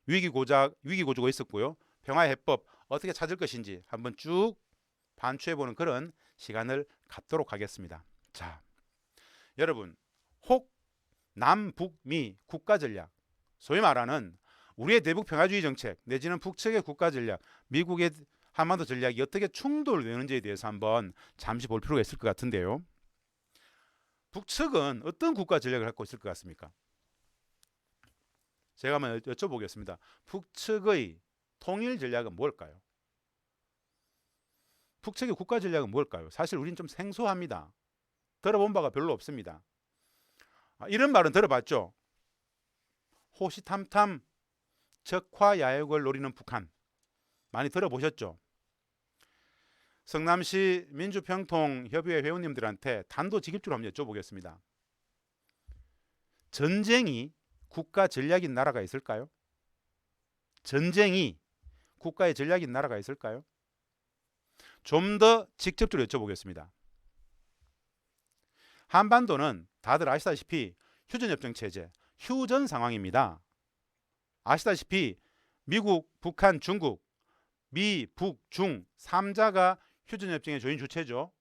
위기구조가 있었고요. 평화의 해법 어떻게 찾을 것인지 한번 쭉 반추해보는 그런 시간을 갖도록 하겠습니다. 자, 여러분, 혹 남북미 국가전략, 소위 말하는 우리의 대북 평화주의 정책 내지는 북측의 국가전략, 미국의 한반도 전략이 어떻게 충돌되는지에 대해서 한번 잠시 볼 필요가 있을 것 같은데요. 북측은 어떤 국가 전략을 갖고 있을 것 같습니까? 제가 한번 여쭤보겠습니다. 북측의 통일 전략은 뭘까요? 북측의 국가 전략은 뭘까요? 사실 우리는 좀 생소합니다. 들어본 바가 별로 없습니다. 이런 말은 들어봤죠. 호시탐탐 적화야욕을 노리는 북한, 많이 들어보셨죠? 성남시 민주평통협의회 회원님들한테 단도직입적으로 한번 여쭤보겠습니다. 전쟁이 국가 전략인 나라가 있을까요? 전쟁이 국가의 전략인 나라가 있을까요? 좀 더 직접적으로 여쭤보겠습니다. 한반도는 다들 아시다시피 휴전협정 체제, 휴전 상황입니다. 아시다시피 미국, 북한, 중국, 미, 북, 중 3자가 휴전협정의 조인 주체죠.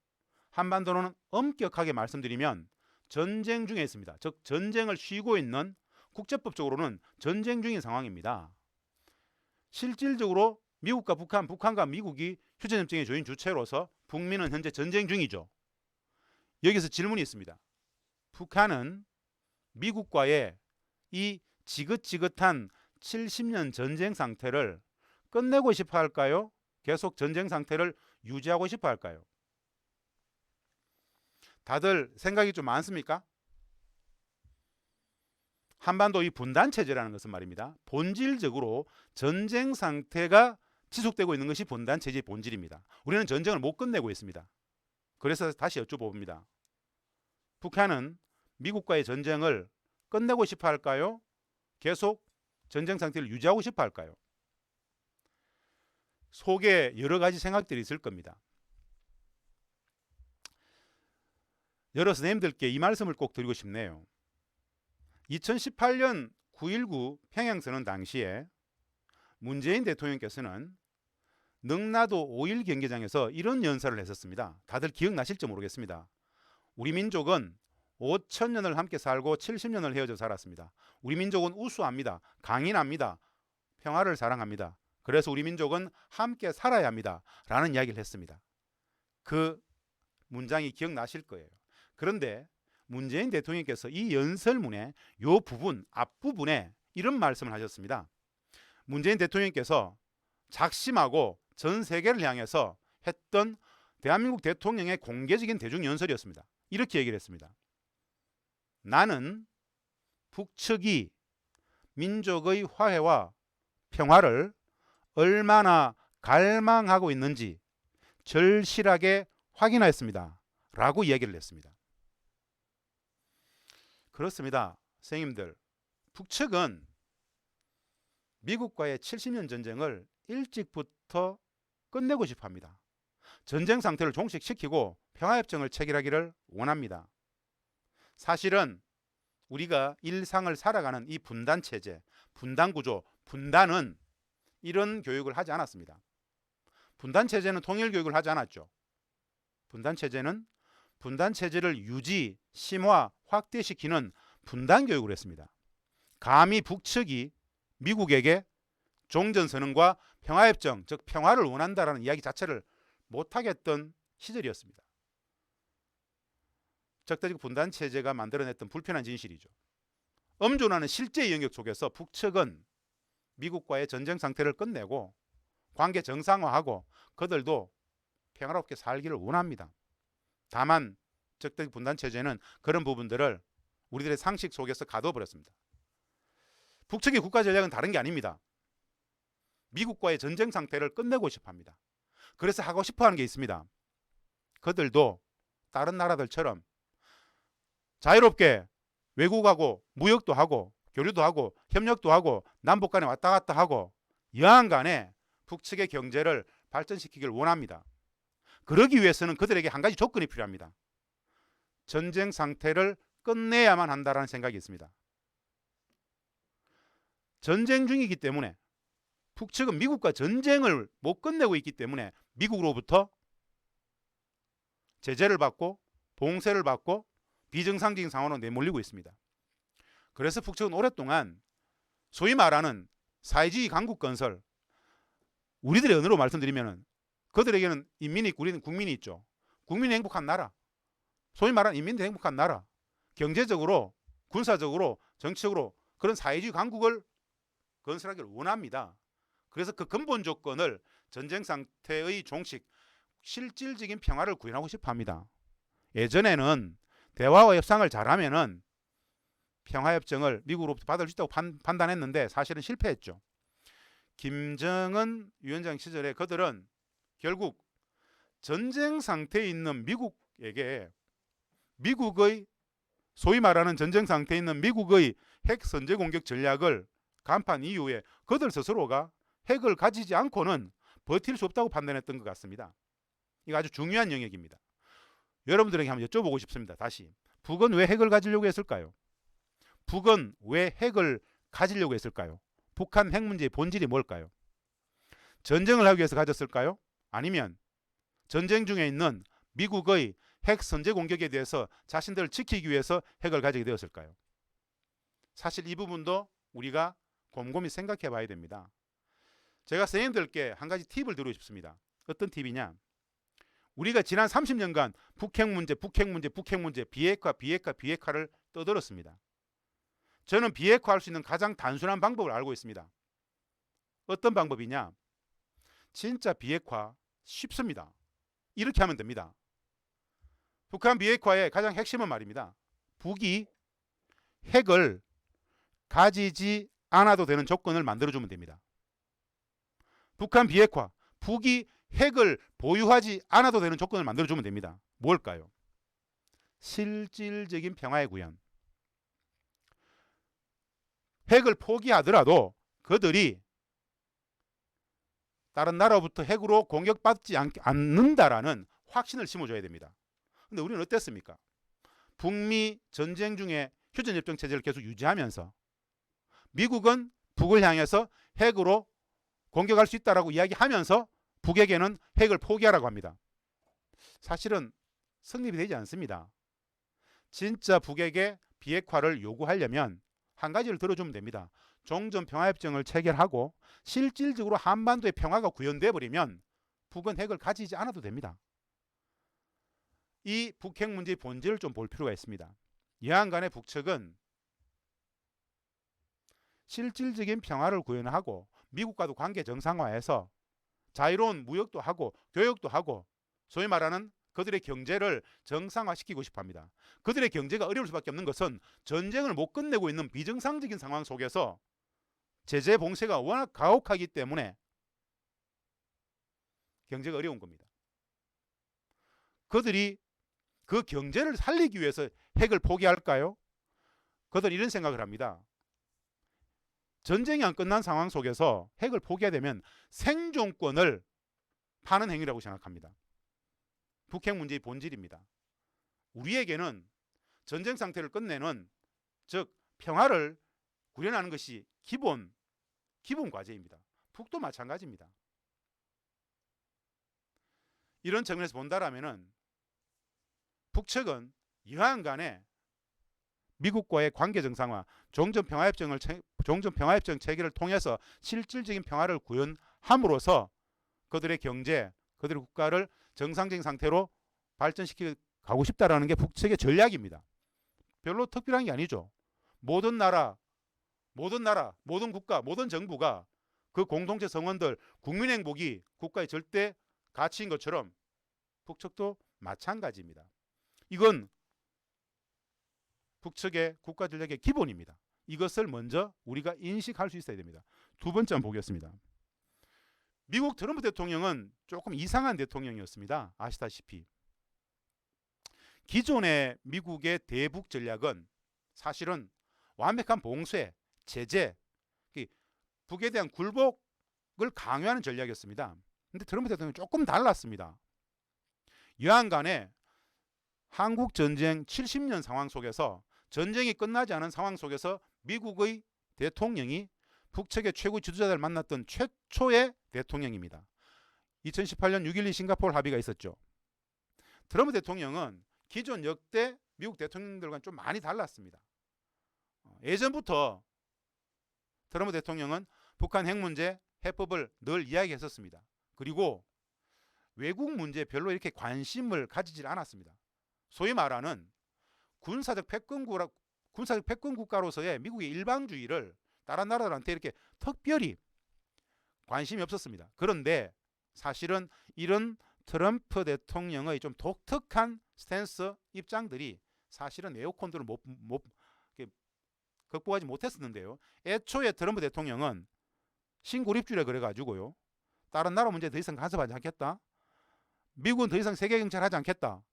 한반도는 엄격하게 말씀드리면 전쟁 중에 있습니다. 즉 전쟁을 쉬고 있는, 국제법적으로는 전쟁 중인 상황입니다. 실질적으로 미국과 북한, 북한과 미국이 휴전협정의 조인 주체로서 북미는 현재 전쟁 중이죠. 여기서 질문이 있습니다. 북한은 미국과의 이 지긋지긋한 70년 전쟁 상태를 끝내고 싶어 할까요? 계속 전쟁 상태를 유지하고 싶어 할까요? 다들 생각이 좀 많습니까? 한반도 이 분단 체제라는 것은 말입니다. 본질적으로 전쟁 상태가 지속되고 있는 것이 분단 체제의 본질입니다. 우리는 전쟁을 못 끝내고 있습니다. 그래서 다시 여쭤봅니다. 북한은 미국과의 전쟁을 끝내고 싶어 할까요? 계속 전쟁 상태를 유지하고 싶어 할까요? 속에 여러 가지 생각들이 있을 겁니다. 여러 선생님들께 이 말씀을 꼭 드리고 싶네요. 2018년 9.19 평양선언 당시에 문재인 대통령께서는 능라도 5.1 경기장에서 이런 연설을 했었습니다. 다들 기억나실지 모르겠습니다. 우리 민족은 5,000년을 함께 살고 70년을 헤어져 살았습니다. 우리 민족은 우수합니다. 강인합니다. 평화를 사랑합니다. 그래서 우리 민족은 함께 살아야 합니다. 라는 이야기를 했습니다. 그 문장이 기억나실 거예요. 그런데 문재인 대통령께서 이 연설문의 이 부분, 앞부분에 이런 말씀을 하셨습니다. 문재인 대통령께서 작심하고 전 세계를 향해서 했던 대한민국 대통령의 공개적인 대중연설이었습니다. 이렇게 얘기를 했습니다. 나는 북측이 민족의 화해와 평화를 얼마나 갈망하고 있는지 절실하게 확인하였습니다. 라고 이야기를 했습니다. 그렇습니다. 선생님들, 북측은 미국과의 70년 전쟁을 일찍부터 끝내고 싶어 합니다. 전쟁 상태를 종식시키고 평화협정을 체결하기를 원합니다. 사실은 우리가 일상을 살아가는 이 분단체제, 분단구조, 분단은 이런 교육을 하지 않았습니다. 분단체제는 통일교육을 하지 않았죠. 분단체제는 분단체제를 유지, 심화, 확대시키는 분단교육을 했습니다. 감히 북측이 미국에게 종전선언과 평화협정, 즉 평화를 원한다라는 이야기 자체를 못하겠던 시절이었습니다. 적대적 분단체제가 만들어냈던 불편한 진실이죠. 엄존하는 실제 영역 속에서 북측은 미국과의 전쟁 상태를 끝내고 관계 정상화하고 그들도 평화롭게 살기를 원합니다. 다만 적대적 분단체제는 그런 부분들을 우리들의 상식 속에서 가둬버렸습니다. 북측의 국가전략은 다른 게 아닙니다. 미국과의 전쟁 상태를 끝내고 싶어합니다. 그래서 하고 싶어하는 게 있습니다. 그들도 다른 나라들처럼 자유롭게 외국하고 무역도 하고 교류도 하고 협력도 하고 남북 간에 왔다 갔다 하고 여한 간에 북측의 경제를 발전시키길 원합니다. 그러기 위해서는 그들에게 한 가지 조건이 필요합니다. 전쟁 상태를 끝내야만 한다는 생각이 있습니다. 전쟁 중이기 때문에 북측은 미국과 전쟁을 못 끝내고 있기 때문에 미국으로부터 제재를 받고 봉쇄를 받고 비정상적인 상황으로 내몰리고 있습니다. 그래서 북측은 오랫동안 소위 말하는 사회주의 강국 건설, 우리들의 언어로 말씀드리면 그들에게는 인민이 있고 우리는 국민이 있죠. 국민이 행복한 나라, 소위 말하는 인민들이 행복한 나라, 경제적으로 군사적으로 정치적으로 그런 사회주의 강국을 건설하기를 원합니다. 그래서 그 근본 조건을 전쟁 상태의 종식, 실질적인 평화를 구현하고 싶어 합니다. 예전에는 대화와 협상을 잘하면은 평화협정을 미국으로부터 받을 수 있다고 판단했는데 사실은 실패했죠. 김정은 위원장 시절에 그들은 결국 전쟁 상태에 있는 미국에게 미국의 소위 말하는 전쟁 상태에 있는 미국의 핵 선제 공격 전략을 간판 이후에 그들 스스로가 핵을 가지지 않고는 버틸 수 없다고 판단했던 것 같습니다. 이거 아주 중요한 영역입니다. 여러분들에게 한번 여쭤보고 싶습니다. 다시 북은 왜 핵을 가지려고 했을까요? 북은 왜 핵을 가지려고 했을까요? 북한 핵 문제의 본질이 뭘까요? 전쟁을 하기 위해서 가졌을까요? 아니면 전쟁 중에 있는 미국의 핵 선제 공격에 대해서 자신들을 지키기 위해서 핵을 가지게 되었을까요? 사실 이 부분도 우리가 곰곰이 생각해 봐야 됩니다. 제가 선생님들께 한 가지 팁을 드리고 싶습니다. 어떤 팁이냐? 우리가 지난 30년간 북핵 문제, 비핵화를 떠들었습니다. 저는 비핵화할 수 있는 가장 단순한 방법을 알고 있습니다. 어떤 방법이냐? 진짜 비핵화 쉽습니다. 이렇게 하면 됩니다. 북한 비핵화의 가장 핵심은 말입니다. 북이 핵을 가지지 않아도 되는 조건을 만들어주면 됩니다. 북한 비핵화, 북이 핵을 보유하지 않아도 되는 조건을 만들어주면 됩니다. 뭘까요? 실질적인 평화의 구현. 핵을 포기하더라도 그들이 다른 나라로부터 핵으로 공격받지 않는다라는 확신을 심어줘야 됩니다. 근데 우리는 어땠습니까? 북미 전쟁 중에 휴전협정 체제를 계속 유지하면서 미국은 북을 향해서 핵으로 공격할 수 있다라고 이야기하면서 북에게는 핵을 포기하라고 합니다. 사실은 성립이 되지 않습니다. 진짜 북에게 비핵화를 요구하려면 한 가지를 들어주면 됩니다. 종전평화협정을 체결하고 실질적으로 한반도의 평화가 구현돼 버리면 북은 핵을 가지지 않아도 됩니다. 이 북핵 문제의 본질을 좀 볼 필요가 있습니다. 여하간에 북측은 실질적인 평화를 구현하고 미국과도 관계 정상화해서 자유로운 무역도 하고 교역도 하고 소위 말하는 그들의 경제를 정상화시키고 싶어 합니다. 그들의 경제가 어려울 수밖에 없는 것은 전쟁을 못 끝내고 있는 비정상적인 상황 속에서 제재 봉쇄가 워낙 가혹하기 때문에 경제가 어려운 겁니다. 그들이 그 경제를 살리기 위해서 핵을 포기할까요? 그들은 이런 생각을 합니다. 전쟁이 안 끝난 상황 속에서 핵을 포기하게 되면 생존권을 파는 행위라고 생각합니다. 북핵 문제의 본질입니다. 우리에게는 전쟁 상태를 끝내는 즉 평화를 구현하는 것이 기본 과제입니다. 북도 마찬가지입니다. 이런 측면에서 본다라면은 북측은 여하간에 미국과의 관계 정상화, 종전평화협정 체결을 통해서 실질적인 평화를 구현함으로써 그들의 경제, 그들의 국가를 정상적인 상태로 발전시켜 가고 싶다라는 게 북측의 전략입니다. 별로 특별한 게 아니죠. 모든 나라, 모든 국가, 모든 정부가 그 공동체 성원들 국민 행복이 국가의 절대 가치인 것처럼 북측도 마찬가지입니다. 이건 북측의 국가 전략의 기본입니다. 이것을 먼저 우리가 인식할 수 있어야 됩니다. 두 번째 한번 보겠습니다. 미국 트럼프 대통령은 조금 이상한 대통령이었습니다. 아시다시피 기존의 미국의 대북 전략은 사실은 완벽한 봉쇄, 제재, 북에 대한 굴복을 강요하는 전략이었습니다. 그런데 트럼프 대통령은 조금 달랐습니다. 여하간에 한국 전쟁 70년 상황 속에서 전쟁이 끝나지 않은 상황 속에서 미국의 대통령이 북측의 최고 지도자들 만났던 최초의 대통령입니다. 2018년 6.12 싱가포르 합의가 있었죠. 트럼프 대통령은 기존 역대 미국 대통령들과는 좀 많이 달랐습니다. 예전부터 트럼프 대통령은 북한 핵 문제, 해법을 늘 이야기했었습니다. 그리고 외국 문제에 별로 이렇게 관심을 가지질 않았습니다. 소위 말하는 군사적 패권 국가로서의 미국의 일방주의를 다른 나라들한테 이렇게 특별히 관심이 없었습니다. 그런데 사실은 이런 트럼프 대통령의 좀 독특한 스탠스 입장들이 사실은 네오콘들을 극복하지 못했었는데요. 애초에 트럼프 대통령은 신고립주의라 그래가지고요. 다른 나라 문제에 더 이상 간섭하지 않겠다. 미국은 더 이상 세계 경찰 하지 않겠다.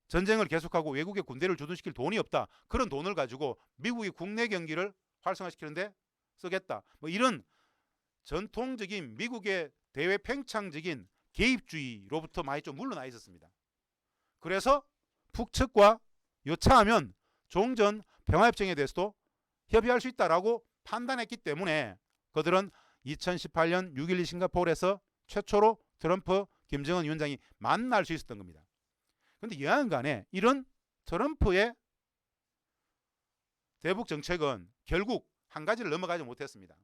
전쟁을 계속하고 외국의 군대를 주둔시킬 돈이 없다. 그런 돈을 가지고 미국이 국내 경기를 활성화시키는데 쓰겠다. 뭐 이런 전통적인 미국의 대외 팽창적인 개입주의로부터 많이 좀 물러나 있었습니다. 그래서 북측과 여차하면 종전 평화협정에 대해서도 협의할 수 있다라고 판단했기 때문에 그들은 2018년 6.12 싱가포르에서 최초로 트럼프, 김정은 위원장이 만날 수 있었던 겁니다. 그런데 여하간에 이런 트럼프의 대북 정책은 결국 한 가지를 넘어가지 못했습니다.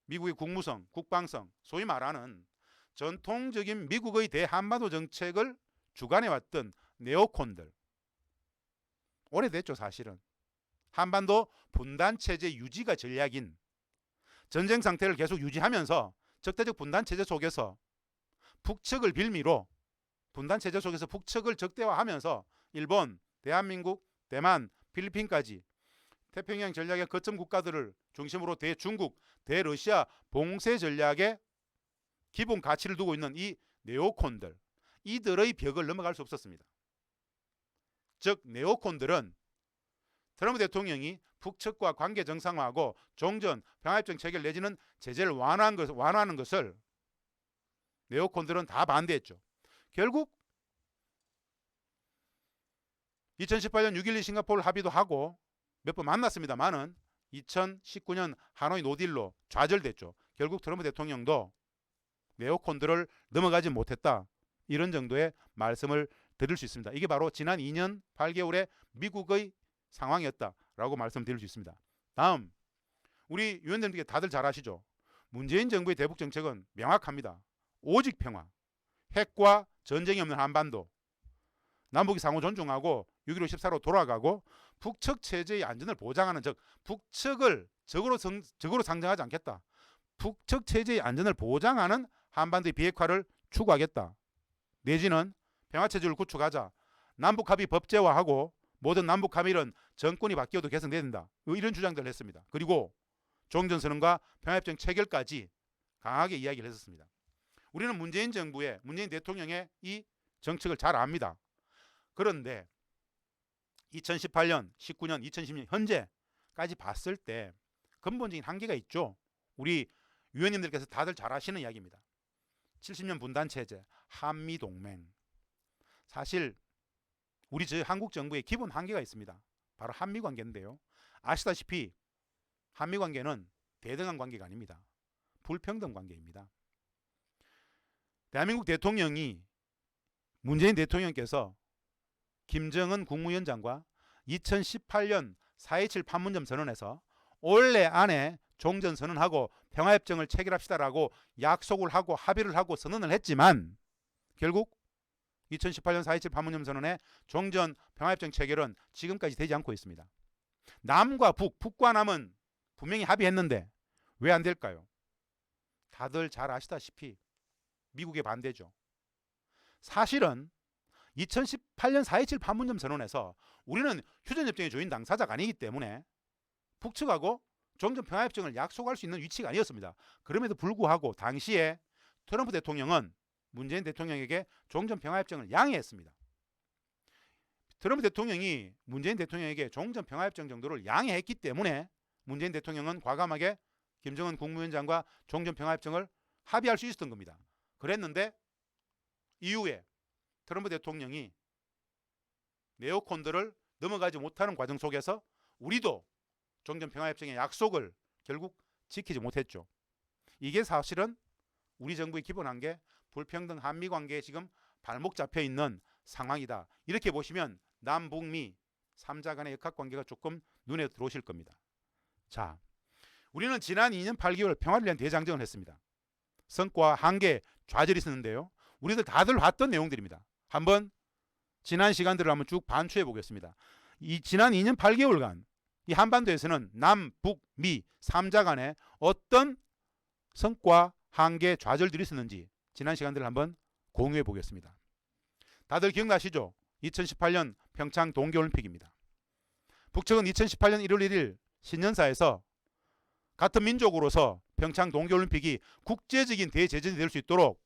미국의 국무성, 국방성, 소위 말하는 전통적인 미국의 대한반도 정책을 주관해왔던 네오콘들. 오래됐죠, 사실은. 한반도 분단체제 유지가 전략인 전쟁 상태를 계속 유지하면서 적대적 분단체제 속에서 북측을 빌미로 분단체제 속에서 북측을 적대화하면서 일본, 대한민국, 대만, 필리핀까지 태평양 전략의 거점 국가들을 중심으로 대중국, 대러시아 봉쇄 전략의 기본 가치를 두고 있는 이 네오콘들, 이들의 벽을 넘어갈 수 없었습니다. 즉 네오콘들은 트럼프 대통령이 북측과 관계 정상화하고 종전, 평화협정 체결 내지는 제재를 완화하는 것을 네오콘들은 다 반대했죠. 결국 2018년 6.12 싱가포르 합의도 하고 몇 번 만났습니다만은 2019년 하노이 노딜로 좌절됐죠. 결국 트럼프 대통령도 네오콘들을 넘어가지 못했다. 이런 정도의 말씀을 드릴 수 있습니다. 이게 바로 지난 2년 8개월의 미국의 상황이었다라고 말씀드릴 수 있습니다. 다음, 우리 위원님들께 다들 잘 아시죠? 문재인 정부의 대북 정책은 명확합니다. 오직 평화, 핵과 전쟁이 없는 한반도, 남북이 상호 존중하고 6.15 14로 돌아가고 북측 체제의 안전을 보장하는, 즉 북측을 적으로 상정하지 않겠다. 북측 체제의 안전을 보장하는 한반도의 비핵화를 추구하겠다. 내지는 평화체제를 구축하자. 남북합의 법제화하고 모든 남북합의는 정권이 바뀌어도 개선돼야 된다. 이런 주장들을 했습니다. 그리고 종전선언과 평화협정 체결까지 강하게 이야기를 했었습니다. 우리는 문재인 대통령의 이 정책을 잘 압니다. 그런데 2018년, 19년, 2010년 현재까지 봤을 때 근본적인 한계가 있죠. 우리 위원님들께서 다들 잘 아시는 이야기입니다. 70년 분단체제, 한미동맹. 사실 우리 한국 정부의 기본 한계가 있습니다. 바로 한미관계인데요. 아시다시피 한미관계는 대등한 관계가 아닙니다. 불평등 관계입니다. 대한민국 대통령이 문재인 대통령께서 김정은 국무위원장과 2018년 4.27 판문점 선언에서 올해 안에 종전선언하고 평화협정을 체결합시다라고 약속을 하고 합의를 하고 선언을 했지만 결국 2018년 4.27 판문점 선언의 종전 평화협정 체결은 지금까지 되지 않고 있습니다. 남과 북과 남은 분명히 합의했는데 왜 안 될까요? 다들 잘 아시다시피 미국의 반대죠. 사실은 2018년 4.27 판문점 선언에서 우리는 휴전협정의 조인 당사자가 아니기 때문에 북측하고 종전 평화협정을 약속할 수 있는 위치가 아니었습니다. 그럼에도 불구하고 당시에 트럼프 대통령은 문재인 대통령에게 종전 평화협정을 양해했습니다. 트럼프 대통령이 문재인 대통령에게 종전 평화협정 정도를 양해했기 때문에 문재인 대통령은 과감하게 김정은 국무위원장과 종전 평화협정을 합의할 수 있었던 겁니다. 그랬는데 이후에 트럼프 대통령이 네오콘들을 넘어가지 못하는 과정 속에서 우리도 종전 평화협정의 약속을 결국 지키지 못했죠. 이게 사실은 우리 정부의 기본한 게 불평등 한미 관계에 지금 발목 잡혀 있는 상황이다. 이렇게 보시면 남북미 3자 간의 역학관계가 조금 눈에 들어오실 겁니다. 자, 우리는 지난 2년 8개월 평화를 위한 대장정을 했습니다. 성과 한계 좌절이 있었는데요. 우리들 다들 봤던 내용들입니다. 한번 지난 시간들을 한번 쭉 반추해 보겠습니다. 이 지난 2년 8개월간 이 한반도에서는 남, 북, 미 3자 간에 어떤 성과 한계 좌절들이 있었는지 지난 시간들을 한번 공유해 보겠습니다. 다들 기억나시죠? 2018년 평창 동계올림픽입니다. 북측은 2018년 1월 1일 신년사에서 같은 민족으로서 평창 동계올림픽이 국제적인 대제전이 될 수 있도록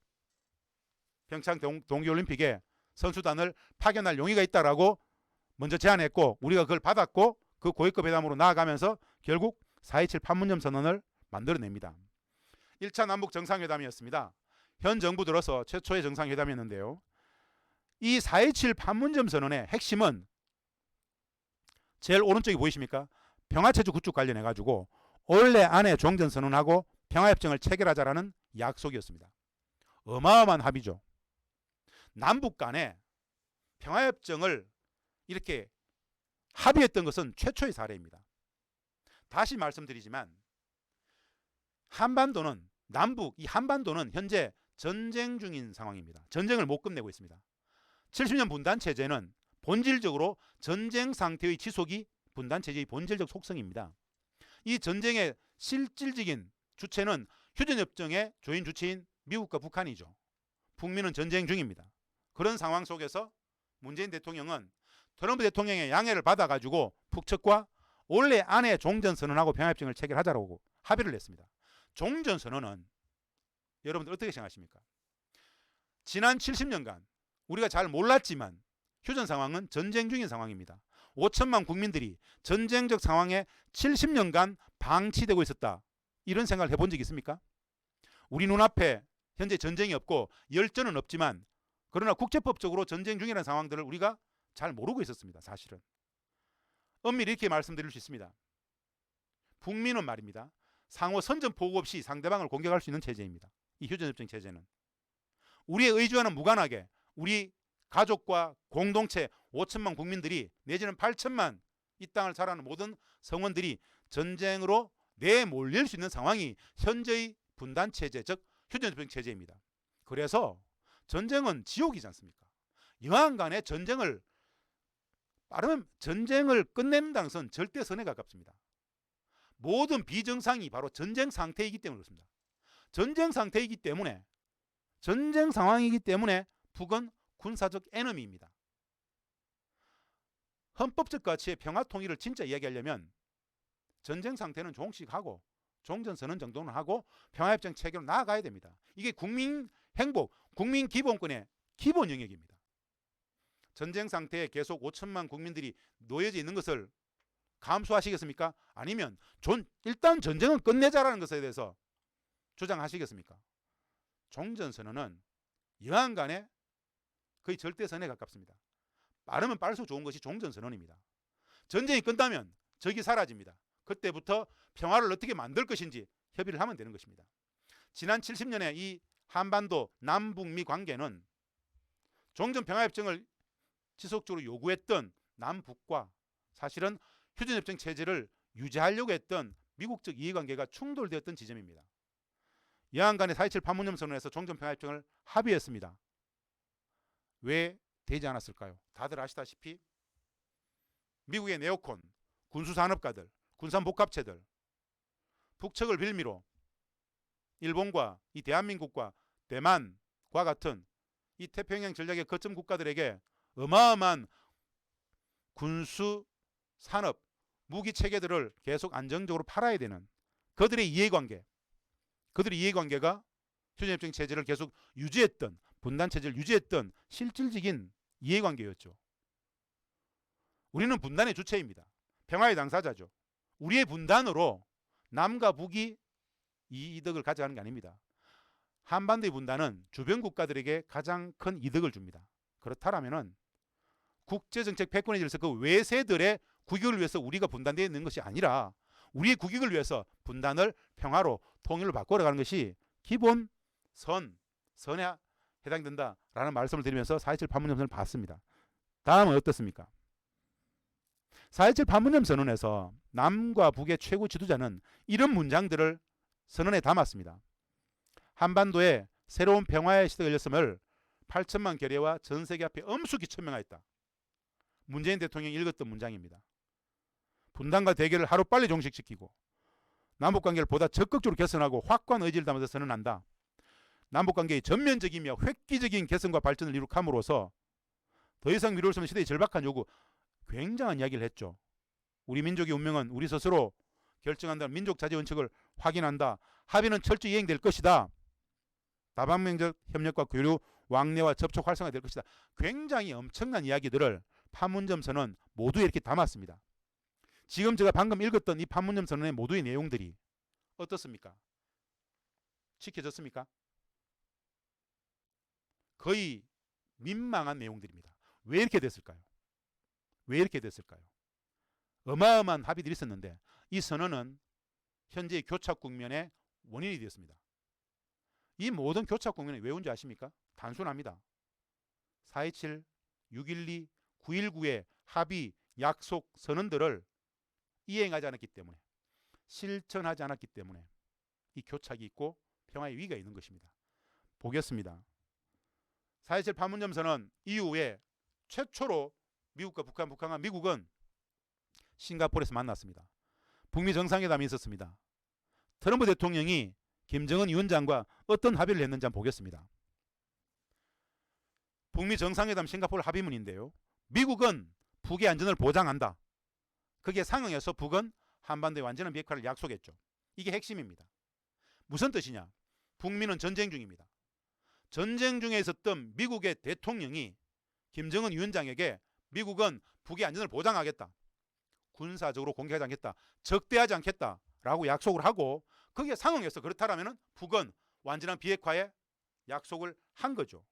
평창 동계올림픽에 선수단을 파견할 용의가 있다라고 먼저 제안했고 우리가 그걸 받았고 그 고위급 회담으로 나아가면서 결국 4.27 판문점 선언을 만들어냅니다. 1차 남북 정상회담이었습니다. 현 정부 들어서 최초의 정상회담이었는데요. 이 4.27 판문점 선언의 핵심은 제일 오른쪽이 보이십니까? 평화체제 구축 관련해 가지고 올해 안에 종전선언하고 평화협정을 체결하자라는 약속이었습니다. 어마어마한 합의죠. 남북 간에 평화협정을 이렇게 합의했던 것은 최초의 사례입니다. 다시 말씀드리지만 한반도는 남북 이 한반도는 현재 전쟁 중인 상황입니다. 전쟁을 못 끝내고 있습니다. 70년 분단체제는 본질적으로 전쟁 상태의 지속이 분단체제의 본질적 속성입니다. 이 전쟁의 실질적인 주체는 휴전협정의 조인 주체인 미국과 북한이죠. 북미는 전쟁 중입니다. 그런 상황 속에서 문재인 대통령은 트럼프 대통령의 양해를 받아가지고 북측과 올해 안에 종전선언하고 평화협정을 체결하자라고 합의를 했습니다. 종전선언은 여러분들 어떻게 생각하십니까? 지난 70년간 우리가 잘 몰랐지만 휴전 상황은 전쟁 중인 상황입니다. 5천만 국민들이 전쟁적 상황에 70년간 방치되고 있었다. 이런 생각을 해본 적 있습니까? 우리 눈앞에 현재 전쟁이 없고 열전은 없지만 그러나 국제법적으로 전쟁 중이라는 상황들을 우리가 잘 모르고 있었습니다. 사실은. 엄밀히 이렇게 말씀드릴 수 있습니다. 북미는 말입니다. 상호 선전포고 없이 상대방을 공격할 수 있는 체제입니다. 이 휴전협정 체제는. 우리의 의지와는 무관하게 우리 가족과 공동체 5천만 국민들이 내지는 8천만 이 땅을 자라는 모든 성원들이 전쟁으로 내몰릴 수 있는 상황이 현재의 분단체제 즉 휴전협정 체제입니다. 그래서 전쟁은 지옥이지 않습니까? 여하간에 전쟁을 빠르면 전쟁을 끝낸다는 것은 절대선에 가깝습니다. 모든 비정상이 바로 전쟁 상태이기 때문에 그렇습니다. 전쟁 상태이기 때문에 전쟁 상황이기 때문에 북은 군사적 에너미입니다. 헌법적 가치의 평화 통일을 진짜 이야기하려면 전쟁 상태는 조금씩 하고 종전선언 정도는 하고 평화협정 체결로 나아가야 됩니다. 이게 국민 행복, 국민 기본권의 기본 영역입니다. 전쟁 상태에 계속 5천만 국민들이 놓여져 있는 것을 감수하시겠습니까? 아니면 일단 전쟁은 끝내자라는 것에 대해서 주장하시겠습니까? 종전선언은 여하간에 거의 절대선에 가깝습니다. 빠르면 빠를수록 좋은 것이 종전선언입니다. 전쟁이 끝나면 적이 사라집니다. 그때부터 평화를 어떻게 만들 것인지 협의를 하면 되는 것입니다. 지난 70년의 이 한반도 남북미 관계는 종전평화협정을 지속적으로 요구했던 남북과 사실은 휴전협정 체제를 유지하려고 했던 미국적 이해관계가 충돌되었던 지점입니다. 여하간에 4.27 판문점 선언에서 종전평화협정을 합의했습니다. 왜 되지 않았을까요? 다들 아시다시피 미국의 네오콘, 군수산업가들, 군산복합체들, 북측을 빌미로 일본과 이 대한민국과 대만과 같은 이 태평양 전략의 거점 국가들에게 어마어마한 군수 산업 무기 체계들을 계속 안정적으로 팔아야 되는 그들의 이해관계가 휴전협정 체제를 계속 유지했던 분단 체제를 유지했던 실질적인 이해관계였죠. 우리는 분단의 주체입니다. 평화의 당사자죠. 우리의 분단으로 남과 북이 이 이득을 가져가는 게 아닙니다. 한반도의 분단은 주변 국가들에게 가장 큰 이득을 줍니다. 그렇다면 국제정책 패권에 질서 그 외세들의 국익을 위해서 우리가 분단되어 있는 것이 아니라 우리의 국익을 위해서 분단을 평화로 통일로 바꿔가는 것이 기본 선에 해당된다라는 말씀을 드리면서 4.27 판문점 선언을 봤습니다. 다음은 어떻습니까? 4.27 판문점 선언에서 남과 북의 최고 지도자는 이런 문장들을 선언에 담았습니다. 한반도에 새로운 평화의 시대가 열렸음을 8천만 결의와 전 세계 앞에 엄숙히 천명하였다. 문재인 대통령이 읽었던 문장입니다. 분단과 대결을 하루빨리 종식시키고 남북관계를 보다 적극적으로 개선하고 확고한 의지를 담아서 선언한다. 남북관계의 전면적이며 획기적인 개선과 발전을 이룩함으로써 더 이상 미룰 수 없는 시대의 절박한 요구, 굉장한 이야기를 했죠. 우리 민족의 운명은 우리 스스로 결정한다는 민족 자제 원칙을 확인한다. 합의는 철저히 이행될 것이다. 다방면적 협력과 교류, 왕래와 접촉 활성화될 것이다. 굉장히 엄청난 이야기들을 판문점 선언 모두에 이렇게 담았습니다. 지금 제가 방금 읽었던 이 판문점 선언의 모두의 내용들이 어떻습니까? 지켜졌습니까? 거의 민망한 내용들입니다. 왜 이렇게 됐을까요? 왜 이렇게 됐을까요? 어마어마한 합의들이 있었는데 이 선언은 현재의 교착 국면의 원인이 되었습니다. 이 모든 교착 국면이 왜 온지 아십니까? 단순합니다. 4.27, 6.12, 9.19의 합의, 약속, 선언들을 이행하지 않았기 때문에, 실천하지 않았기 때문에 이 교착이 있고 평화의 위기가 있는 것입니다. 보겠습니다. 4.27 판문점 선언 이후에 최초로 미국과 북한과 미국은 싱가포르에서 만났습니다. 북미 정상회담이 있었습니다. 트럼프 대통령이 김정은 위원장과 어떤 합의를 했는지 한번 보겠습니다. 북미 정상회담 싱가포르 합의문인데요. 미국은 북의 안전을 보장한다. 그게 상응해서 북은 한반도의 완전한 비핵화를 약속했죠. 이게 핵심입니다. 무슨 뜻이냐? 북미는 전쟁 중입니다. 전쟁 중에 있었던 미국의 대통령이 김정은 위원장에게 미국은 북의 안전을 보장하겠다. 군사적으로 공격하지 않겠다. 적대하지 않겠다라고 약속을 하고 거기에 상응해서 그렇다면 북은 완전한 비핵화에 약속을 한 거죠.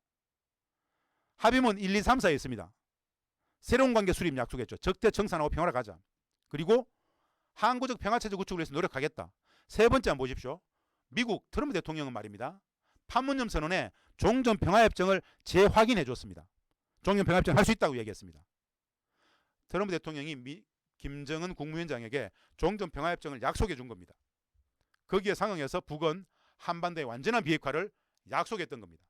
합의문 1, 2, 3, 4에 있습니다. 새로운 관계 수립 약속했죠. 적대 청산하고 평화를 가자. 그리고 항구적 평화체제 구축을 위해서 노력하겠다. 세 번째 한번 보십시오. 미국 트럼프 대통령은 말입니다. 판문점 선언에 종전평화협정을 재확인해 줬습니다. 종전평화협정을 할 수 있다고 얘기했습니다. 트럼프 대통령이 김정은 국무위원장에게 종전평화협정을 약속해 준 겁니다. 거기에 상응해서 북은 한반도의 완전한 비핵화를 약속했던 겁니다.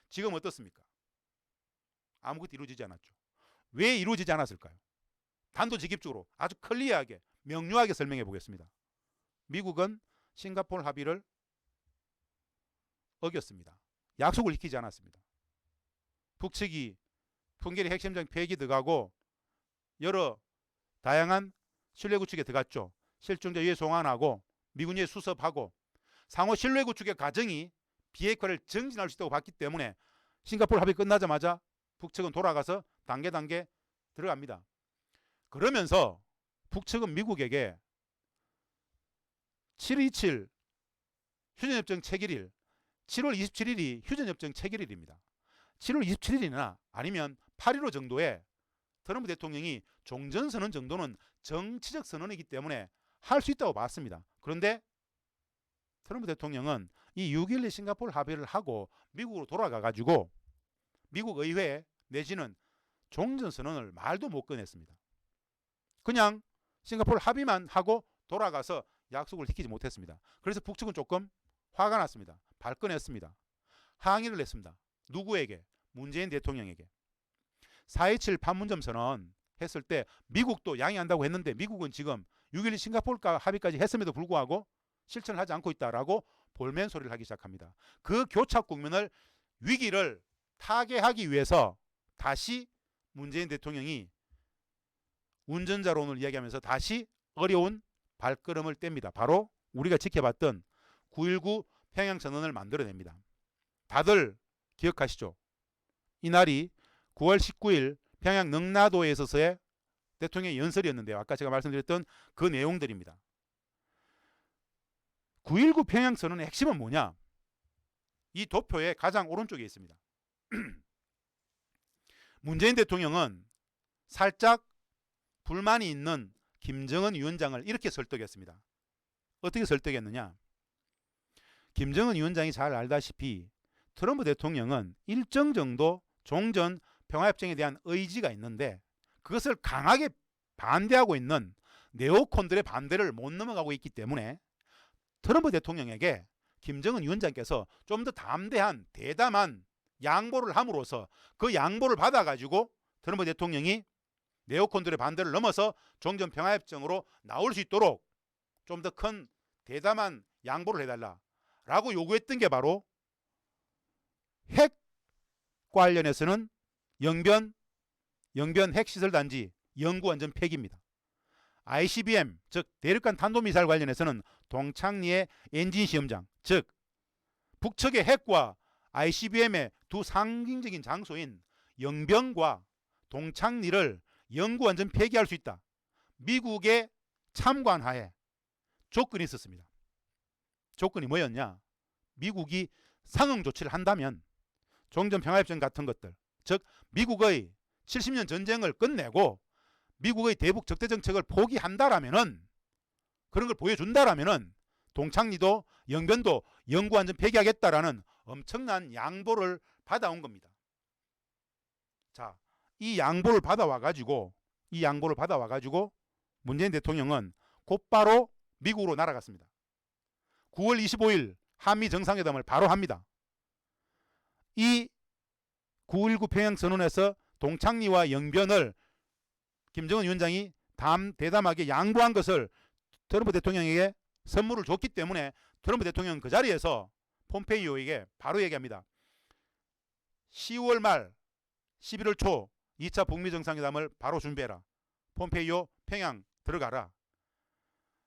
지금 어떻습니까? 아무것도 이루어지지 않았죠. 왜 이루어지지 않았을까요? 단도직입적으로 아주 클리어하게 명료하게 설명해 보겠습니다. 미국은 싱가포르 합의를 어겼습니다. 약속을 지키지 않았습니다. 북측이 풍계리 핵심적 폐기 들어가고 여러 다양한 신뢰 구축에 들어갔죠. 실종자 유해 송환하고 미군에 수습하고 상호 신뢰 구축의 과정이 비핵화를 정진할 수 있다고 봤기 때문에 싱가포르 합의 끝나자마자 북측은 돌아가서 단계 들어갑니다. 그러면서 북측은 미국에게 7.27 휴전협정 체결일 7월 27일이 휴전협정 체결일입니다. 7월 27일이나 아니면 8.15 정도에 트럼프 대통령이 종전선언 정도는 정치적 선언이기 때문에 할 수 있다고 봤습니다. 그런데 트럼프 대통령은 이 6.12 싱가포르 합의를 하고 미국으로 돌아가가지고 미국 의회 내지는 종전선언을 말도 못 꺼냈습니다. 그냥 싱가포르 합의만 하고 돌아가서 약속을 지키지 못했습니다. 그래서 북측은 조금 화가 났습니다. 발끈했습니다. 항의를 했습니다. 누구에게? 문재인 대통령에게. 4.27 판문점 선언 했을 때 미국도 양해한다고 했는데 미국은 지금 6.12 싱가포르 합의까지 했음에도 불구하고 실천을 하지 않고 있다라고 볼멘 소리를 하기 시작합니다. 그 교착 국면을 위기를 타개하기 위해서 다시 문재인 대통령이 운전자론을 이야기하면서 다시 어려운 발걸음을 뗍니다. 바로 우리가 지켜봤던 9.19 평양선언을 만들어냅니다. 다들 기억하시죠? 이날이 9월 19일 평양 능라도에 있어서의 대통령의 연설이었는데요. 아까 제가 말씀드렸던 그 내용들입니다. 9.19 평양선언의 핵심은 뭐냐? 이 도표의 가장 오른쪽에 있습니다. 문재인 대통령은 살짝 불만이 있는 김정은 위원장을 이렇게 설득했습니다. 어떻게 설득했느냐? 김정은 위원장이 잘 알다시피 트럼프 대통령은 일정 정도 종전 평화협정에 대한 의지가 있는데 그것을 강하게 반대하고 있는 네오콘들의 반대를 못 넘어가고 있기 때문에 트럼프 대통령에게 김정은 위원장께서 좀 더 담대한 대담한 양보를 함으로써 그 양보를 받아가지고 트럼프 대통령이 네오콘들의 반대를 넘어서 종전 평화협정으로 나올 수 있도록 좀 더 큰 대담한 양보를 해달라라고 요구했던 게 바로 핵 관련해서는 영변 핵시설단지 영구완전 폐기입니다. ICBM 즉 대륙간 탄도미사일 관련해서는 동창리의 엔진 시험장 즉 북측의 핵과 ICBM의 두 상징적인 장소인 영변과 동창리를 영구완전 폐기할 수 있다. 미국의 참관하에 조건이 있었습니다. 조건이 뭐였냐? 미국이 상응 조치를 한다면 종전평화협정 같은 것들 즉 미국의 70년 전쟁을 끝내고 미국의 대북 적대 정책을 포기한다라면은 그런 걸 보여준다라면은 동창리도 영변도 영구완전 폐기하겠다라는 엄청난 양보를 받아온 겁니다. 자, 이 양보를 받아와 가지고 문재인 대통령은 곧바로 미국으로 날아갔습니다. 9월 25일 한미 정상회담을 바로 합니다. 이 9.19 평양선언에서 동창리와 영변을 김정은 위원장이 대담하게 양보한 것을 트럼프 대통령에게 선물을 줬기 때문에 트럼프 대통령은 그 자리에서 폼페이오에게 바로 얘기합니다. 10월 말 11월 초 2차 북미 정상회담을 바로 준비해라. 폼페이오 평양 들어가라.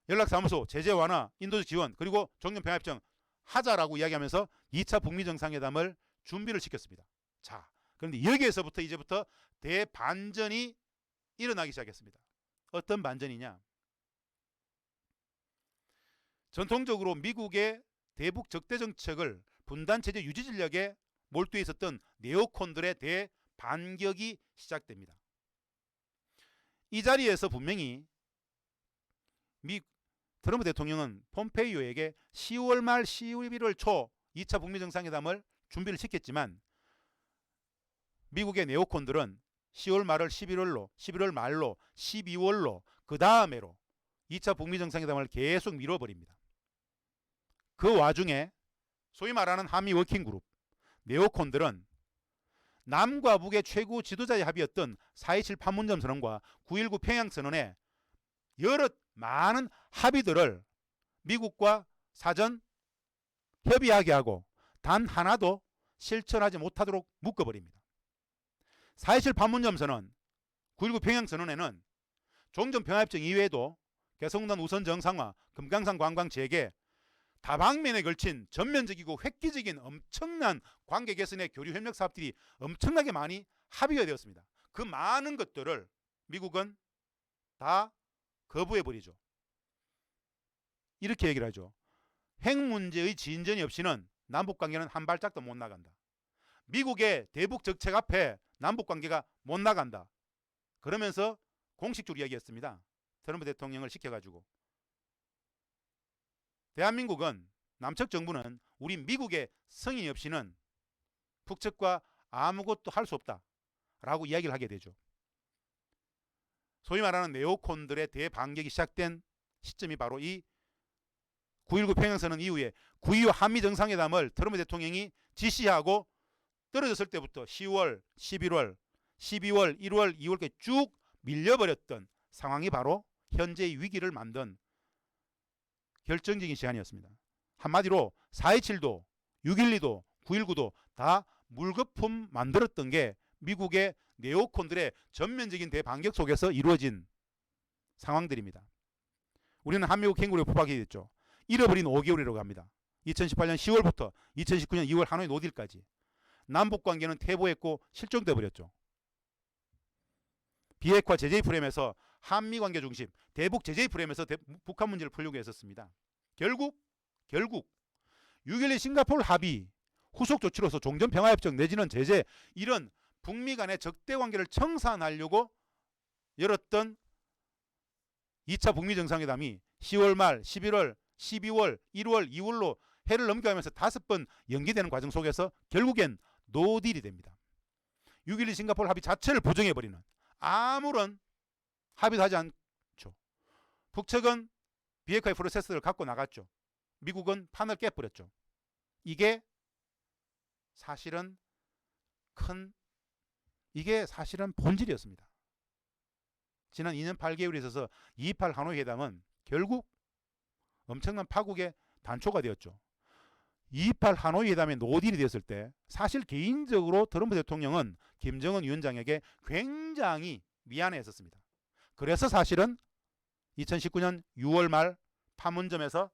연락사무소 제재 완화, 인도적 지원 그리고 종전평화협정 하자라고 이야기하면서 2차 북미 정상회담을 준비를 시켰습니다. 자, 그런데 여기에서부터 이제부터 대반전이 일어나기 시작했습니다. 어떤 반전이냐? 전통적으로 미국의 대북 적대 정책을 분단체제 유지 전략에 몰두해 있었던 네오콘들의 대반격이 시작됩니다. 이 자리에서 분명히 트럼프 대통령은 폼페이오에게 10월 말 11월 초 2차 북미 정상회담을 준비를 시켰지만 미국의 네오콘들은 10월 말을 11월 말로 12월로 그 다음에로 2차 북미 정상회담을 계속 미뤄버립니다. 그 와중에 소위 말하는 한미 워킹그룹 네오콘들은 남과 북의 최고 지도자의 합의였던 4.27 판문점 선언과 9.19 평양선언에 여러 많은 합의들을 미국과 사전 협의하게 하고 단 하나도 실천하지 못하도록 묶어버립니다. 4.27 판문점 선언, 9.19 평양선언에는 종전평화협정 이외에도 개성공단 우선 정상화, 금강산 관광 재개, 다방면에 걸친 전면적이고 획기적인 엄청난 관계 개선의 교류 협력 사업들이 엄청나게 많이 합의가 되었습니다. 그 많은 것들을 미국은 다 거부해버리죠. 이렇게 얘기를 하죠. 핵 문제의 진전이 없이는 남북관계는 한 발짝도 못 나간다. 미국의 대북 정책 앞에 남북관계가 못 나간다. 그러면서 공식적으로 이야기했습니다. 트럼프 대통령을 시켜가지고. 대한민국은 남측 정부는 우리 미국의 승인이 없이는 북측과 아무것도 할 수 없다 라고 이야기를 하게 되죠. 소위 말하는 네오콘들의 대반격이 시작된 시점이 바로 이 9.19 평양선언 이후에 9.25 한미 정상회담을 트럼프 대통령이 지시하고 떨어졌을 때부터 10월, 11월, 12월, 1월, 2월까지 쭉 밀려버렸던 상황이 바로 현재의 위기를 만든 결정적인 시간이었습니다. 한마디로 4.27도, 6.12도, 9.19도 다 물거품 만들었던 게 미국의 네오콘들의 전면적인 대반격 속에서 이루어진 상황들입니다. 우리는 한미국 행군에 포박이 됐죠. 잃어버린 5개월이라고 합니다. 2018년 10월부터 2019년 2월 하노이 노딜까지 남북관계는 퇴보했고 실종돼 버렸죠. 비핵화 제재 프레임에서 한미관계 중심, 대북 제재 프레임에서 북한 문제를 풀려고 했었습니다. 결국 6.12 싱가포르 합의 후속 조치로서 종전평화협정 내지는 제재 이런 북미 간의 적대관계를 청산하려고 열었던 2차 북미 정상회담이 10월 말, 11월, 12월, 1월, 2월로 해를 넘겨가면서 5번 연기되는 과정 속에서 결국엔 노딜이 됩니다. 6.12 싱가포르 합의 자체를 부정해버리는, 아무런 합의도 하지 않죠. 북측은 비핵화의 프로세스를 갖고 나갔죠. 미국은 판을 깨버렸죠. 이게 사실은 본질이었습니다. 지난 2년 8개월에 있어서 228 하노이 회담은 결국 엄청난 파국의 단초가 되었죠. 228 하노이 회담의 노딜이 되었을 때 사실 개인적으로 트럼프 대통령은 김정은 위원장에게 굉장히 미안해했었습니다. 그래서 사실은 2019년 6월 말 판문점에서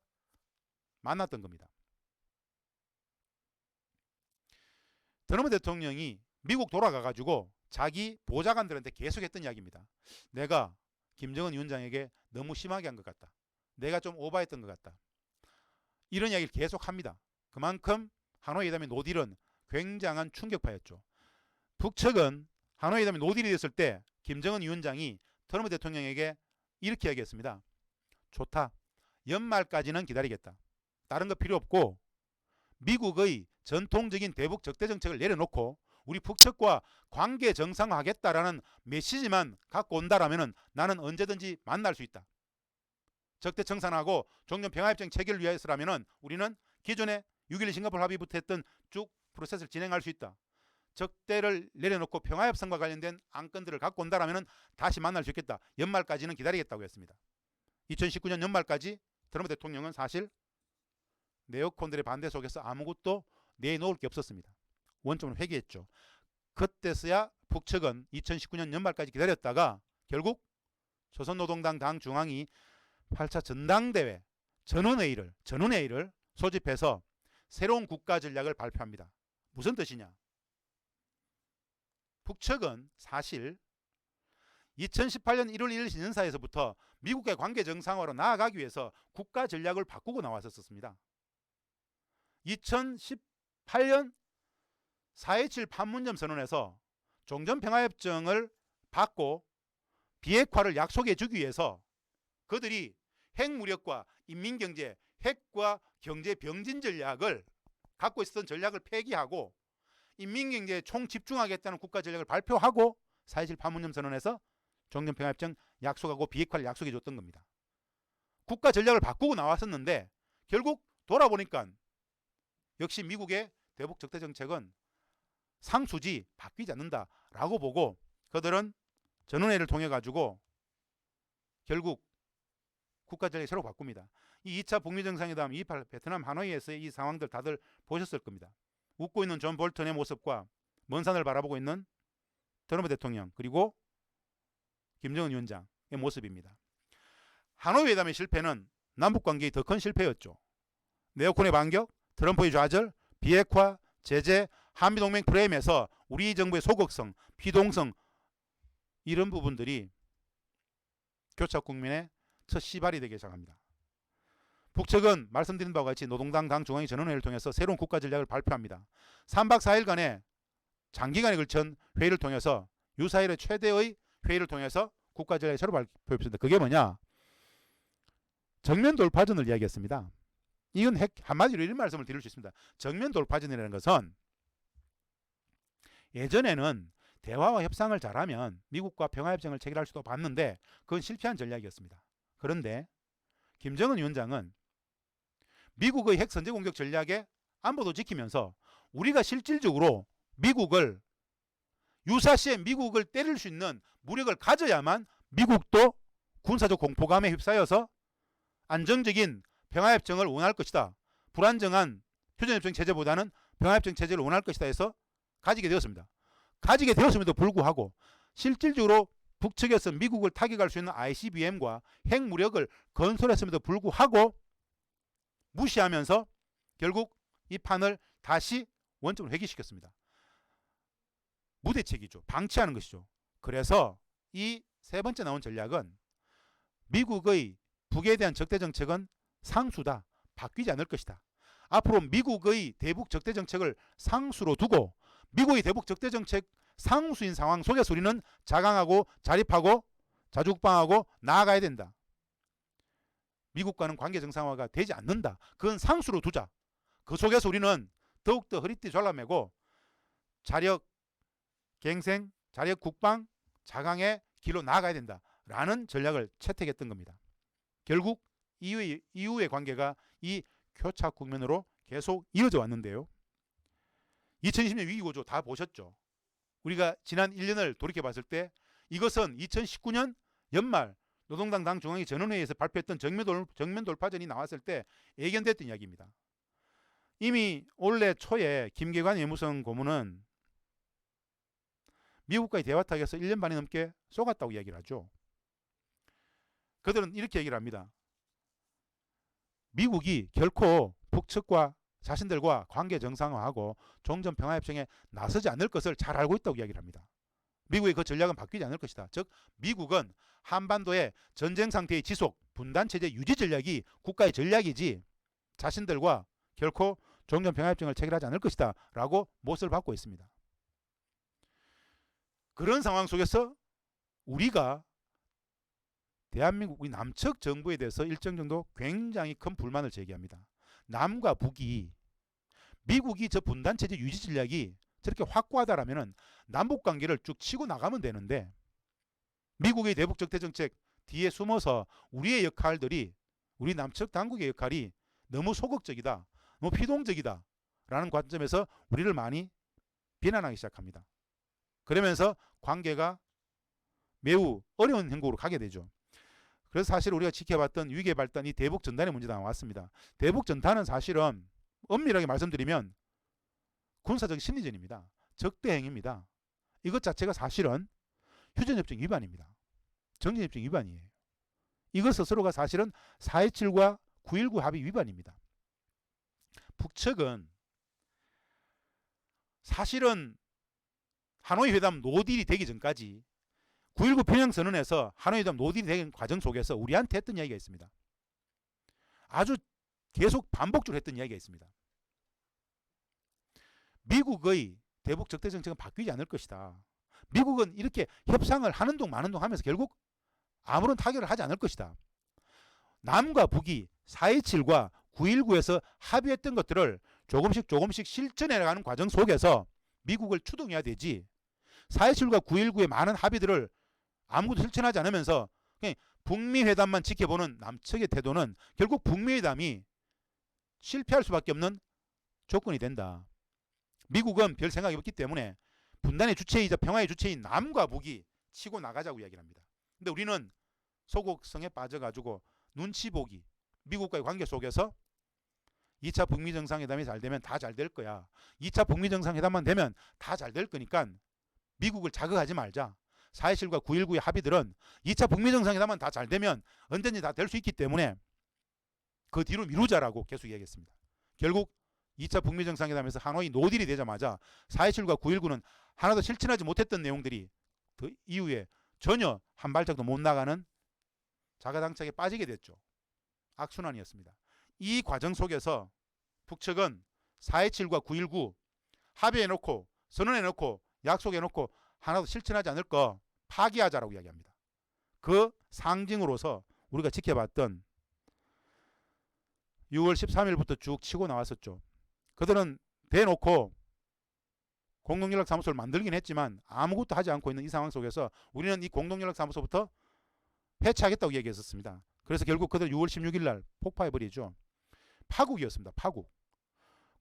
만났던 겁니다. 트럼프 대통령이 미국 돌아가가지고 자기 보좌관들한테 계속했던 이야기입니다. 내가 김정은 위원장에게 너무 심하게 한 것 같다. 내가 좀 오버했던 것 같다. 이런 이야기를 계속합니다. 그만큼 하노이 회담의 노딜은 굉장한 충격파였죠. 북측은 하노이 회담의 노딜이 됐을 때 김정은 위원장이 트럼프 대통령에게 이렇게 이야기했습니다. 좋다. 연말까지는 기다리겠다. 다른 거 필요 없고 미국의 전통적인 대북 적대 정책을 내려놓고 우리 북측과 관계 정상화하겠다라는 메시지만 갖고 온다라면 나는 언제든지 만날 수 있다. 적대 청산하고 종전 평화협정 체결을 위해서라면 우리는 기존에 6.12 싱가포르 합의부터 했던 쭉 프로세스를 진행할 수 있다. 적대를 내려놓고 평화협상과 관련된 안건들을 갖고 온다라면 다시 만날 수 있겠다. 연말까지는 기다리겠다고 했습니다. 2019년 연말까지 트럼프 대통령은 사실 네오콘들의 반대 속에서 아무것도 내놓을 게 없었습니다. 원점을 회귀했죠. 그때서야 북측은 2019년 연말까지 기다렸다가 결국 조선노동당 당 중앙이 8차 전당대회 전원회의를 소집해서 새로운 국가 전략을 발표합니다. 무슨 뜻이냐? 북측은 사실 2018년 1월 1일 신년사에서부터 미국과의 관계 정상화로 나아가기 위해서 국가 전략을 바꾸고 나왔었습니다. 2018년 4.27 판문점 선언에서 종전평화협정을 받고 비핵화를 약속해 주기 위해서 그들이 핵무력과 인민경제, 핵과 경제 병진 전략을 갖고 있었던 전략을 폐기하고 인민경제에 총집중하겠다는 국가 전략을 발표하고 4.27 판문점 선언에서 종전평화협정 약속하고 비핵화를 약속해 줬던 겁니다. 국가 전략을 바꾸고 나왔었는데 결국 돌아보니까 역시 미국의 대북 적대 정책은 상수지 바뀌지 않는다라고 보고 그들은 전원회의를 통해 가지고 결국 국가 전략을 새로 바꿉니다. 이 2차 북미 정상회담 228 베트남 하노이에서의 이 상황들 다들 보셨을 겁니다. 웃고 있는 존 볼턴의 모습과 먼 산을 바라보고 있는 트럼프 대통령 그리고 김정은 위원장의 모습입니다. 하노이 회담의 실패는 남북관계의 더 큰 실패였죠. 네오콘의 반격, 트럼프의 좌절, 비핵화, 제재, 한미동맹 프레임에서 우리 정부의 소극성, 피동성 이런 부분들이 교착 국민의 첫 시발이 되기 시작합니다. 북측은 말씀드린 바와 같이 노동당 당 중앙위 전원회의를 통해서 새로운 국가 전략을 발표합니다. 3박 4일간의 장기간에 걸친 회의를 통해서 유사일의 최대의 회의를 통해서 국가 전략을 새로 발표했습니다. 그게 뭐냐? 정면 돌파전을 이야기했습니다. 이건 한마디로 이런 말씀을 드릴 수 있습니다. 정면 돌파전이라는 것은 예전에는 대화와 협상을 잘하면 미국과 평화협정을 체결할 수도 봤는데 그건 실패한 전략이었습니다. 그런데 김정은 위원장은 미국의 핵 선제 공격 전략에 안보도 지키면서 우리가 실질적으로 유사시에 미국을 때릴 수 있는 무력을 가져야만 미국도 군사적 공포감에 휩싸여서 안정적인 평화협정을 원할 것이다. 불안정한 휴전협정 체제보다는 평화협정 체제를 원할 것이다 해서 가지게 되었습니다. 가지게 되었음에도 불구하고 실질적으로 북측에서 미국을 타격할 수 있는 ICBM과 핵무력을 건설했음에도 불구하고 무시하면서 결국 이 판을 다시 원점을 회귀시켰습니다. 무대책이죠. 방치하는 것이죠. 그래서 이 세 번째 나온 전략은 미국의 북에 대한 적대 정책은 상수다. 바뀌지 않을 것이다. 앞으로 미국의 대북 적대 정책을 상수로 두고 미국의 대북 적대 정책 상수인 상황 속에서 우리는 자강하고 자립하고 자주국방하고 나아가야 된다. 미국과는 관계 정상화가 되지 않는다. 그건 상수로 두자. 그 속에서 우리는 더욱더 허리띠 졸라매고 자력 갱생, 자력 국방, 자강의 길로 나아가야 된다라는 전략을 채택했던 겁니다. 결국 이후의 관계가 이 교착 국면으로 계속 이어져 왔는데요. 2020년 위기구조 다 보셨죠? 우리가 지난 1년을 돌이켜봤을 때 이것은 2019년 연말 노동당 당 중앙위 전원회의에서 발표했던 정면 돌파전이 나왔을 때 예견됐던 이야기입니다. 이미 올해 초에 김계관 외무성 고문은 미국과의 대화 타격에서 1년 반이 넘게 쏘갔다고 이야기를 하죠. 그들은 이렇게 얘기를 합니다. 미국이 결코 북측과 자신들과 관계 정상화하고 종전평화협정에 나서지 않을 것을 잘 알고 있다고 이야기를 합니다. 미국의 그 전략은 바뀌지 않을 것이다. 즉 미국은 한반도의 전쟁 상태의 지속, 분단체제 유지 전략이 국가의 전략이지 자신들과 결코 종전평화협정을 체결하지 않을 것이다 라고 못을 받고 있습니다. 그런 상황 속에서 우리가 대한민국 우리 남측 정부에 대해서 일정 정도 굉장히 큰 불만을 제기합니다. 남과 북이 미국이 저 분단체제 유지 전략이 저렇게 확고하다라면 남북관계를 쭉 치고 나가면 되는데 미국의 대북 적대 정책 뒤에 숨어서 우리의 역할들이 우리 남측 당국의 역할이 너무 소극적이다. 너무 피동적이다. 라는 관점에서 우리를 많이 비난하기 시작합니다. 그러면서 관계가 매우 어려운 행보로 가게 되죠. 그래서 사실 우리가 지켜봤던 위기의 발단 이 대북 전단의 문제가 나왔습니다. 대북 전단은 사실은 엄밀하게 말씀드리면 군사적 심리전입니다. 적대 행위입니다. 이것 자체가 사실은 휴전협정 위반입니다. 정전협정 위반이에요. 이것 스스로가 사실은 4.27과 9.19 합의 위반입니다. 북측은 사실은 하노이 회담 노딜이 되기 전까지 9.19 평양선언에서 하노이 회담 노딜이 되는 과정 속에서 우리한테 했던 이야기가 있습니다. 아주 계속 반복적으로 했던 이야기가 있습니다. 미국의 대북 적대 정책은 바뀌지 않을 것이다. 미국은 이렇게 협상을 하는 동 마는 동 하면서 결국 아무런 타결을 하지 않을 것이다. 남과 북이 4.27과 9.19에서 합의했던 것들을 조금씩 실천해 나가는 과정 속에서 미국을 추동해야 되지 4.27과 9.19의 많은 합의들을 아무것도 실천하지 않으면서 그냥 북미 회담만 지켜보는 남측의 태도는 결국 북미 회담이 실패할 수밖에 없는 조건이 된다. 미국은 별 생각이 없기 때문에 분단의 주체이자 평화의 주체인 남과 북이 치고 나가자고 이야기를 합니다. 근데 우리는 소극성에 빠져가지고 눈치 보기, 미국과의 관계 속에서 2차 북미 정상회담이 잘 되면 다 잘 될 거야. 2차 북미 정상회담만 되면 다 잘 될 거니까 미국을 자극하지 말자. 4.27과 9.19의 합의들은 2차 북미 정상회담만 다 잘 되면 언제든지 다 될 수 있기 때문에 그 뒤로 미루자라고 계속 이야기했습니다. 결국 2차 북미 정상회담에서 하노이 노딜이 되자마자 4.27과 9.19는 하나도 실천하지 못했던 내용들이 그 이후에 전혀 한 발짝도 못 나가는 자가당착에 빠지게 됐죠. 악순환이었습니다. 이 과정 속에서 북측은 4.27과 9.19 합의해놓고 선언해놓고 약속해놓고 하나도 실천하지 않을 거 파기하자라고 이야기합니다. 그 상징으로서 우리가 지켜봤던 6월 13일부터 쭉 치고 나왔었죠. 그들은 대놓고 공동연락사무소를 만들긴 했지만 아무것도 하지 않고 있는 이 상황 속에서 우리는 이 공동연락사무소부터 해체하겠다고 얘기했었습니다. 그래서 결국 그들 6월 16일 날 폭파해버리죠. 파국이었습니다. 파국.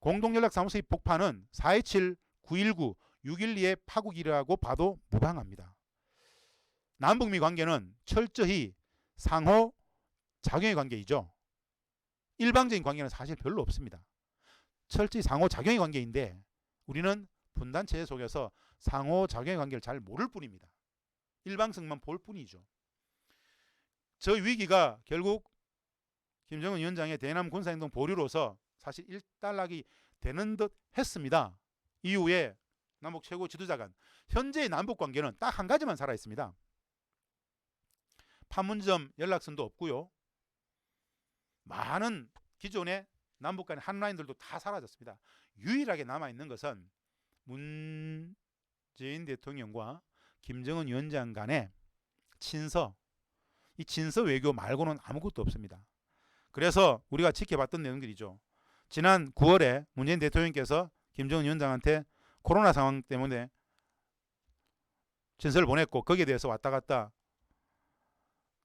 공동연락사무소의 폭파는 4.27, 9.19, 6.12의 파국이라고 봐도 무방합니다. 남북미 관계는 철저히 상호 작용의 관계이죠. 일방적인 관계는 사실 별로 없습니다. 철저히 상호작용의 관계인데 우리는 분단체제 속에서 상호작용의 관계를 잘 모를 뿐입니다. 일방성만 볼 뿐이죠. 저 위기가 결국 김정은 위원장의 대남 군사행동 보류로서 사실 일단락이 되는 듯 했습니다. 이후에 남북 최고 지도자 간 현재의 남북관계는 딱 한 가지만 살아있습니다. 판문점 연락선도 없고요. 많은 기존의 남북 간의 한라인들도 다 사라졌습니다. 유일하게 남아있는 것은 문재인 대통령과 김정은 위원장 간의 친서, 이 친서 외교 말고는 아무것도 없습니다. 그래서 우리가 지켜봤던 내용들이죠. 지난 9월에 문재인 대통령께서 김정은 위원장한테 코로나 상황 때문에 전설을 보냈고 거기에 대해서 왔다 갔다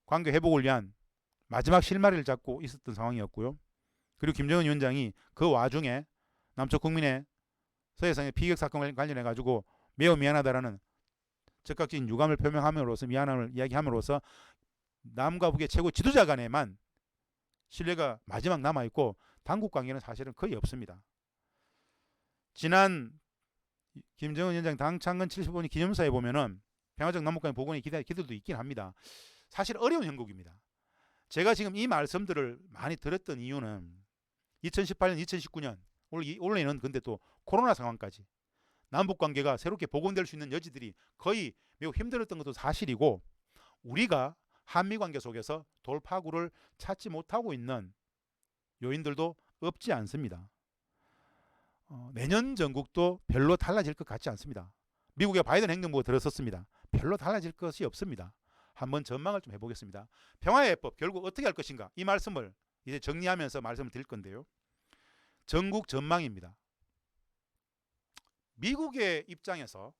관계 회복을 위한 마지막 실마리를 잡고 있었던 상황이었고요. 그리고 김정은 위원장이 그 와중에 남쪽 국민의 서해상의 비격 사건 관련해 가지고 매우 미안하다라는 적극적인 유감을 표명함으로써 미안함을 이야기함으로써 남과 북의 최고 지도자 간에만 신뢰가 마지막 남아있고 당국 관계는 사실은 거의 없습니다. 지난 김정은 위원장 당창건 75년 기념사에 보면은 평화적 남북간의 복원의 기대도 있긴 합니다. 사실 어려운 형국입니다. 제가 지금 이 말씀들을 많이 들었던 이유는 2018년, 2019년 올해는 근데 또 코로나 상황까지 남북관계가 새롭게 복원될 수 있는 여지들이 거의 매우 힘들었던 것도 사실이고 우리가 한미관계 속에서 돌파구를 찾지 못하고 있는 요인들도 없지 않습니다. 내년 전국도 별로 달라질 것 같지 않습니다. 미국의 바이든 행정부가 들었었습니다. 별로 달라질 것이 없습니다. 한번 전망을 좀 해보겠습니다. 평화의 해법 결국 어떻게 할 것인가 이 말씀을 이제 정리하면서 말씀을 드릴 건데요. 전국 전망입니다. 미국의 입장에서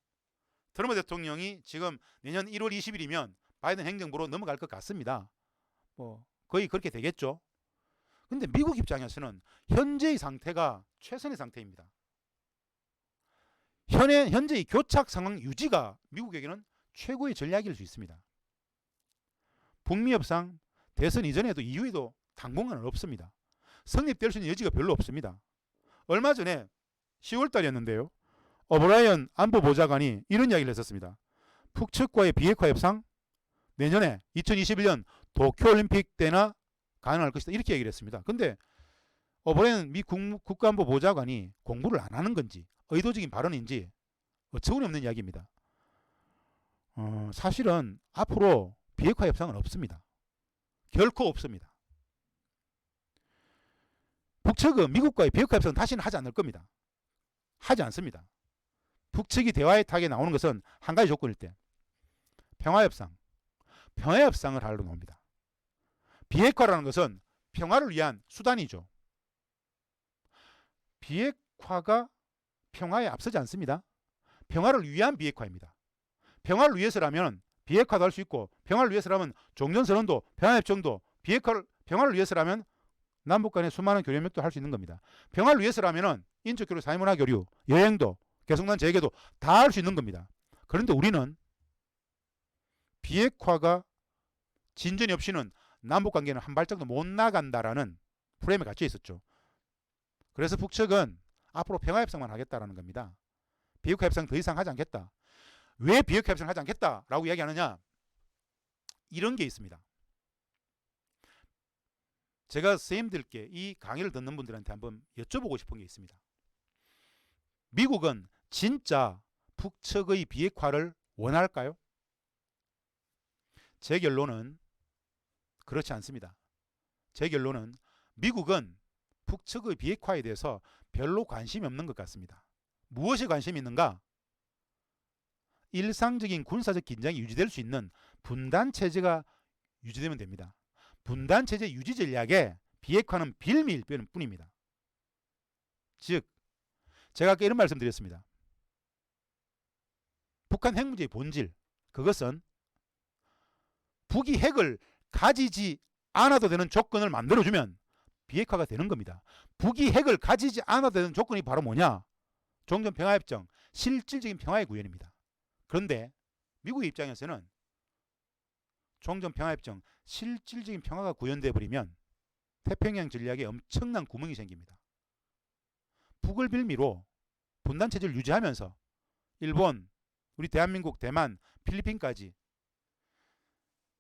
트럼프 대통령이 지금 내년 1월 20일이면 바이든 행정부로 넘어갈 것 같습니다. 거의 그렇게 되겠죠. 근데 미국 입장에서는 현재의 상태가 최선의 상태입니다. 현재의 교착 상황 유지가 미국에게는 최고의 전략일 수 있습니다. 북미 협상 대선 이전에도 이후에도 당분간은 없습니다. 성립될 수 있는 여지가 별로 없습니다. 얼마 전에 10월 달이었는데요. 오브라이언 안보보좌관이 이런 이야기를 했었습니다. 북측과의 비핵화 협상 내년에 2021년 도쿄올림픽 때나 가능할 것이다. 이렇게 얘기를 했습니다. 근데 오브라이언 미 국가안보보좌관이 공부를 안 하는 건지 의도적인 발언인지 어처구니 없는 이야기입니다. 사실은 앞으로 비핵화 협상은 없습니다. 결코 없습니다. 북측은 미국과의 비핵화 협상은 다시는 하지 않을 겁니다. 하지 않습니다. 북측이 대화의 타격에 나오는 것은 한 가지 조건일 때 평화협상. 평화협상을 하려고 옵니다. 비핵화라는 것은 평화를 위한 수단이죠. 비핵화가 평화에 앞서지 않습니다. 평화를 위한 비핵화입니다. 평화를 위해서라면 비핵화도 할 수 있고 평화를 위해서라면 종전선언도 평화협정도 평화를 위해서라면 남북 간의 수많은 교류협력도 할 수 있는 겁니다. 평화를 위해서라면 인적 교류, 사회문화 교류, 여행도, 개성난 재개도 다 할 수 있는 겁니다. 그런데 우리는 비핵화가 진전이 없이는 남북 관계는 한 발짝도 못 나간다라는 프레임에 갇혀 있었죠. 그래서 북측은 앞으로 평화협상만 하겠다라는 겁니다. 비핵화 협상 더 이상 하지 않겠다. 왜 비핵화 협상을 하지 않겠다라고 이야기하느냐? 이런 게 있습니다. 제가 선생님들께 이 강의를 듣는 분들한테 한번 여쭤보고 싶은 게 있습니다. 미국은 진짜 북측의 비핵화를 원할까요? 제 결론은 그렇지 않습니다. 제 결론은 미국은 북측의 비핵화에 대해서 별로 관심이 없는 것 같습니다. 무엇에 관심이 있는가? 일상적인 군사적 긴장이 유지될 수 있는 분단체제가 유지되면 됩니다. 분단체제 유지 전략에 비핵화는 빌미일 뿐입니다. 즉 제가 아까 이런 말씀 드렸습니다. 북한 핵 문제의 본질, 그것은 북이 핵을 가지지 않아도 되는 조건을 만들어주면 비핵화가 되는 겁니다. 북이 핵을 가지지 않아도 되는 조건이 바로 뭐냐? 종전평화협정, 실질적인 평화의 구현입니다. 그런데 미국의 입장에서는 종전평화협정, 실질적인 평화가 구현되어 버리면 태평양 전략에 엄청난 구멍이 생깁니다. 북을 빌미로 분단체제를 유지하면서 일본, 우리 대한민국, 대만, 필리핀까지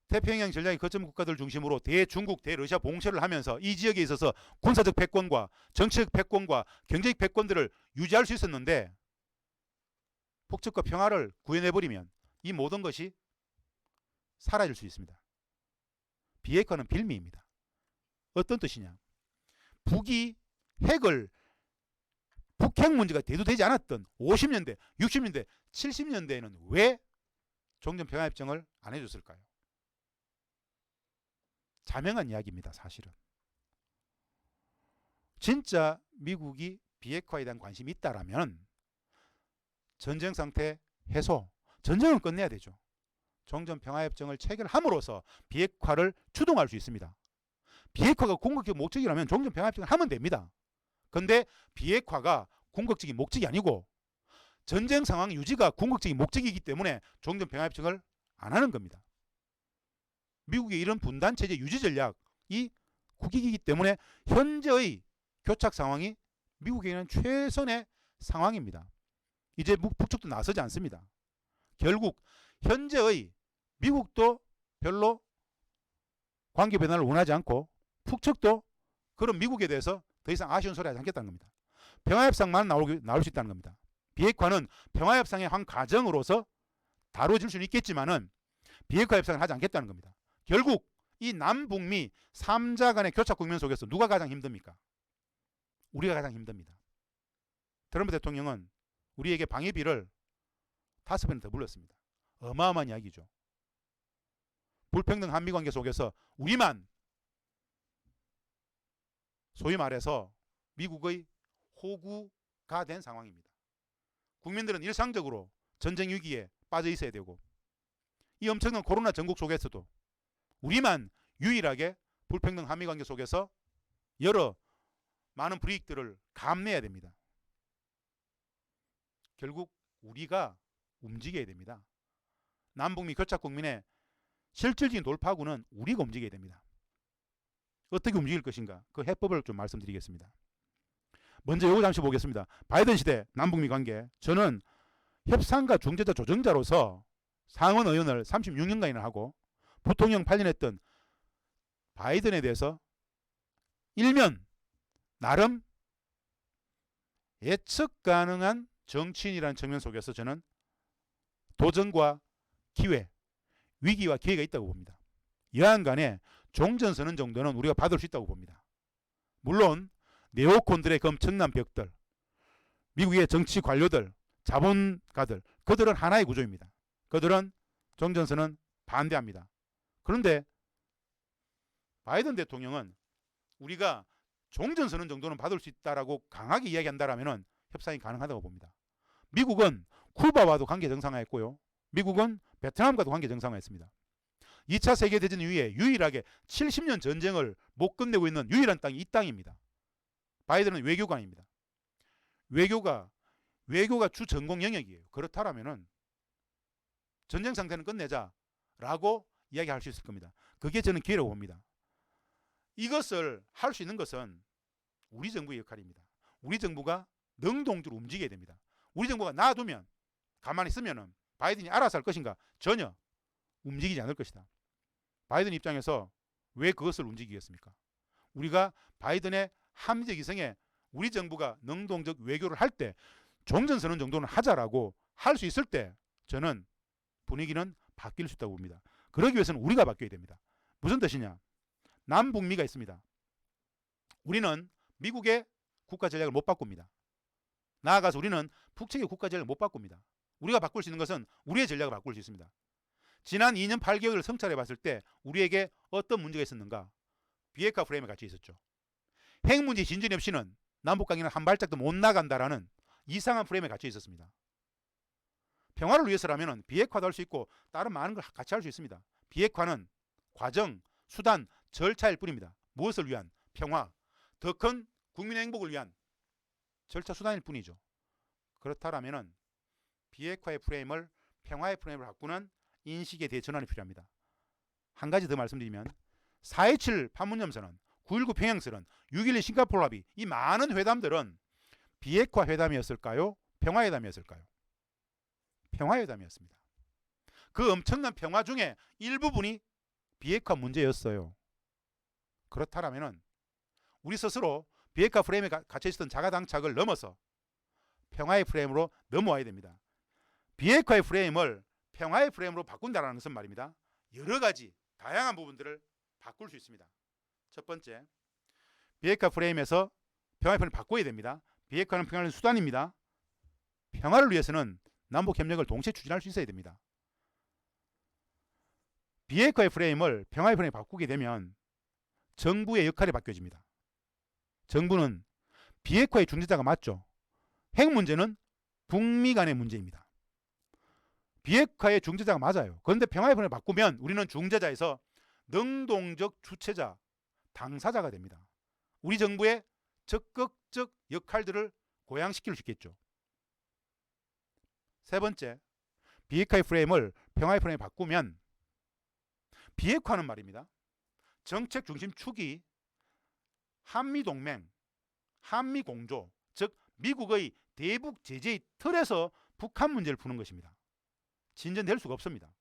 태평양 전략의 거점 국가들 중심으로 대중국, 대러시아 봉쇄를 하면서 이 지역에 있어서 군사적 패권과 정치적 패권과 경제적 패권들을 유지할 수 있었는데 북측과 평화를 구현해버리면 이 모든 것이 사라질 수 있습니다. 비핵화는 빌미입니다. 어떤 뜻이냐? 북이 핵을 북핵 문제가 대두되지 않았던 50년대, 60년대, 70년대에는 왜 종전평화협정을 안 해줬을까요? 자명한 이야기입니다. 사실은. 진짜 미국이 비핵화에 대한 관심이 있다라면 전쟁 상태 해소, 전쟁을 끝내야 되죠. 종전평화협정을 체결함으로써 비핵화를 추동할 수 있습니다. 비핵화가 궁극적 목적이라면 종전평화협정을 하면 됩니다. 그런데 비핵화가 궁극적인 목적이 아니고 전쟁 상황 유지가 궁극적인 목적이기 때문에 종전평화협정을 안 하는 겁니다. 미국의 이런 분단체제 유지 전략이 국익이기 때문에 현재의 교착 상황이 미국에게는 최선의 상황입니다. 이제 북측도 나서지 않습니다. 결국 현재의 미국도 별로 관계 변화를 원하지 않고 북측도 그런 미국에 대해서 더 이상 아쉬운 소리 하지 않겠다는 겁니다. 평화협상만 나올 수 있다는 겁니다. 비핵화는 평화협상의 한 과정으로서 다뤄질 수는 있겠지만은 비핵화협상을 하지 않겠다는 겁니다. 결국 이 남북미 3자 간의 교착 국면 속에서 누가 가장 힘듭니까? 우리가 가장 힘듭니다. 트럼프 대통령은 우리에게 방위비를 5배나 더 물렸습니다. 어마어마한 이야기죠. 불평등 한미관계 속에서 우리만 소위 말해서 미국의 호구가 된 상황입니다. 국민들은 일상적으로 전쟁 위기에 빠져 있어야 되고 이 엄청난 코로나 전국 속에서도 우리만 유일하게 불평등 한미관계 속에서 여러 많은 불이익들을 감내해야 됩니다. 결국 우리가 움직여야 됩니다. 남북미 교착 국민의 실질적인 돌파구는 우리가 움직여야 됩니다. 어떻게 움직일 것인가? 그 해법을 좀 말씀드리겠습니다. 먼저 이거 잠시 보겠습니다. 바이든 시대 남북미 관계. 저는 협상가 중재자 조정자로서 상원 의원을 36년간이나 하고 부통령 8년 했던 바이든에 대해서 일면 나름 예측 가능한 정치인이라는 측면 속에서 저는 도전과 기회, 위기와 기회가 있다고 봅니다. 여하간 간에 종전선언 정도는 우리가 받을 수 있다고 봅니다. 물론 네오콘들의 그 엄청난 벽들, 미국의 정치 관료들, 자본가들, 그들은 하나의 구조입니다. 그들은 종전선언 반대합니다. 그런데 바이든 대통령은 우리가 종전선언 정도는 받을 수 있다라고 강하게 이야기한다라면 협상이 가능하다고 봅니다. 미국은 쿠바와도 관계 정상화했고요. 미국은 베트남과도 관계 정상화했습니다. 2차 세계대전 이후에 유일하게 70년 전쟁을 못 끝내고 있는 유일한 땅이 이 땅입니다. 바이든은 외교관입니다. 외교가 주 전공 영역이에요. 그렇다면 전쟁 상태는 끝내자라고 이야기할 수 있을 겁니다. 그게 저는 기회라고 봅니다. 이것을 할 수 있는 것은 우리 정부의 역할입니다. 우리 정부가 능동적으로 움직여야 됩니다. 우리 정부가 놔두면 가만히 있으면 바이든이 알아서 할 것인가? 전혀 움직이지 않을 것이다. 바이든 입장에서 왜 그것을 움직이겠습니까? 우리가 바이든의 합리적 이성에 우리 정부가 능동적 외교를 할 때 종전선언 정도는 하자라고 할 수 있을 때 저는 분위기는 바뀔 수 있다고 봅니다. 그러기 위해서는 우리가 바뀌어야 됩니다. 무슨 뜻이냐? 남북미가 있습니다. 우리는 미국의 국가 전략을 못 바꿉니다. 나아가서 우리는 북측의 국가 전략을 못 바꿉니다. 우리가 바꿀 수 있는 것은 우리의 전략을 바꿀 수 있습니다. 지난 2년 8개월을 성찰해 봤을 때 우리에게 어떤 문제가 있었는가? 비핵화 프레임에 갇혀 있었죠. 핵 문제 진전이 없이는 남북관계는 한 발짝도 못 나간다라는 이상한 프레임에 갇혀 있었습니다. 평화를 위해서라면 비핵화도 할 수 있고 다른 많은 걸 같이 할 수 있습니다. 비핵화는 과정, 수단, 절차일 뿐입니다. 무엇을 위한? 평화. 더 큰 국민의 행복을 위한 절차 수단일 뿐이죠. 그렇다면 비핵화의 프레임을 평화의 프레임을 바꾸는 인식에 대해 전환이 필요합니다. 한 가지 더 말씀드리면 4.27 판문점 선언, 9.19 평양선언, 6.12 싱가포르 합의, 이 많은 회담들은 비핵화 회담이었을까요? 평화회담이었을까요? 평화회담이었습니다. 그 엄청난 평화 중에 일부분이 비핵화 문제였어요. 그렇다면 우리 스스로 비핵화 프레임에 갇혀있었던 자가당착을 넘어서 평화의 프레임으로 넘어와야 됩니다. 비핵화의 프레임을 평화의 프레임으로 바꾼다는 것은 말입니다. 여러 가지 다양한 부분들을 바꿀 수 있습니다. 첫 번째, 비핵화 프레임에서 평화의 프레임을 바꿔야 됩니다. 비핵화는 평화의 수단입니다. 평화를 위해서는 남북협력을 동시에 추진할 수 있어야 됩니다. 비핵화의 프레임을 평화의 프레임에 바꾸게 되면 정부의 역할이 바뀌어집니다. 정부는 비핵화의 중재자가 맞죠. 핵 문제는 북미 간의 문제입니다. 비핵화의 중재자가 맞아요. 그런데 평화의 프레임을 바꾸면 우리는 중재자에서 능동적 주체자, 당사자가 됩니다. 우리 정부의 적극적 역할들을 고양시킬 수 있겠죠. 세 번째, 비핵화의 프레임을 평화의 프레임에 바꾸면 비핵화는 말입니다. 정책 중심 축이 한미동맹, 한미공조, 즉 미국의 대북 제재의 틀에서 북한 문제를 푸는 것입니다. 진전될 수가 없습니다.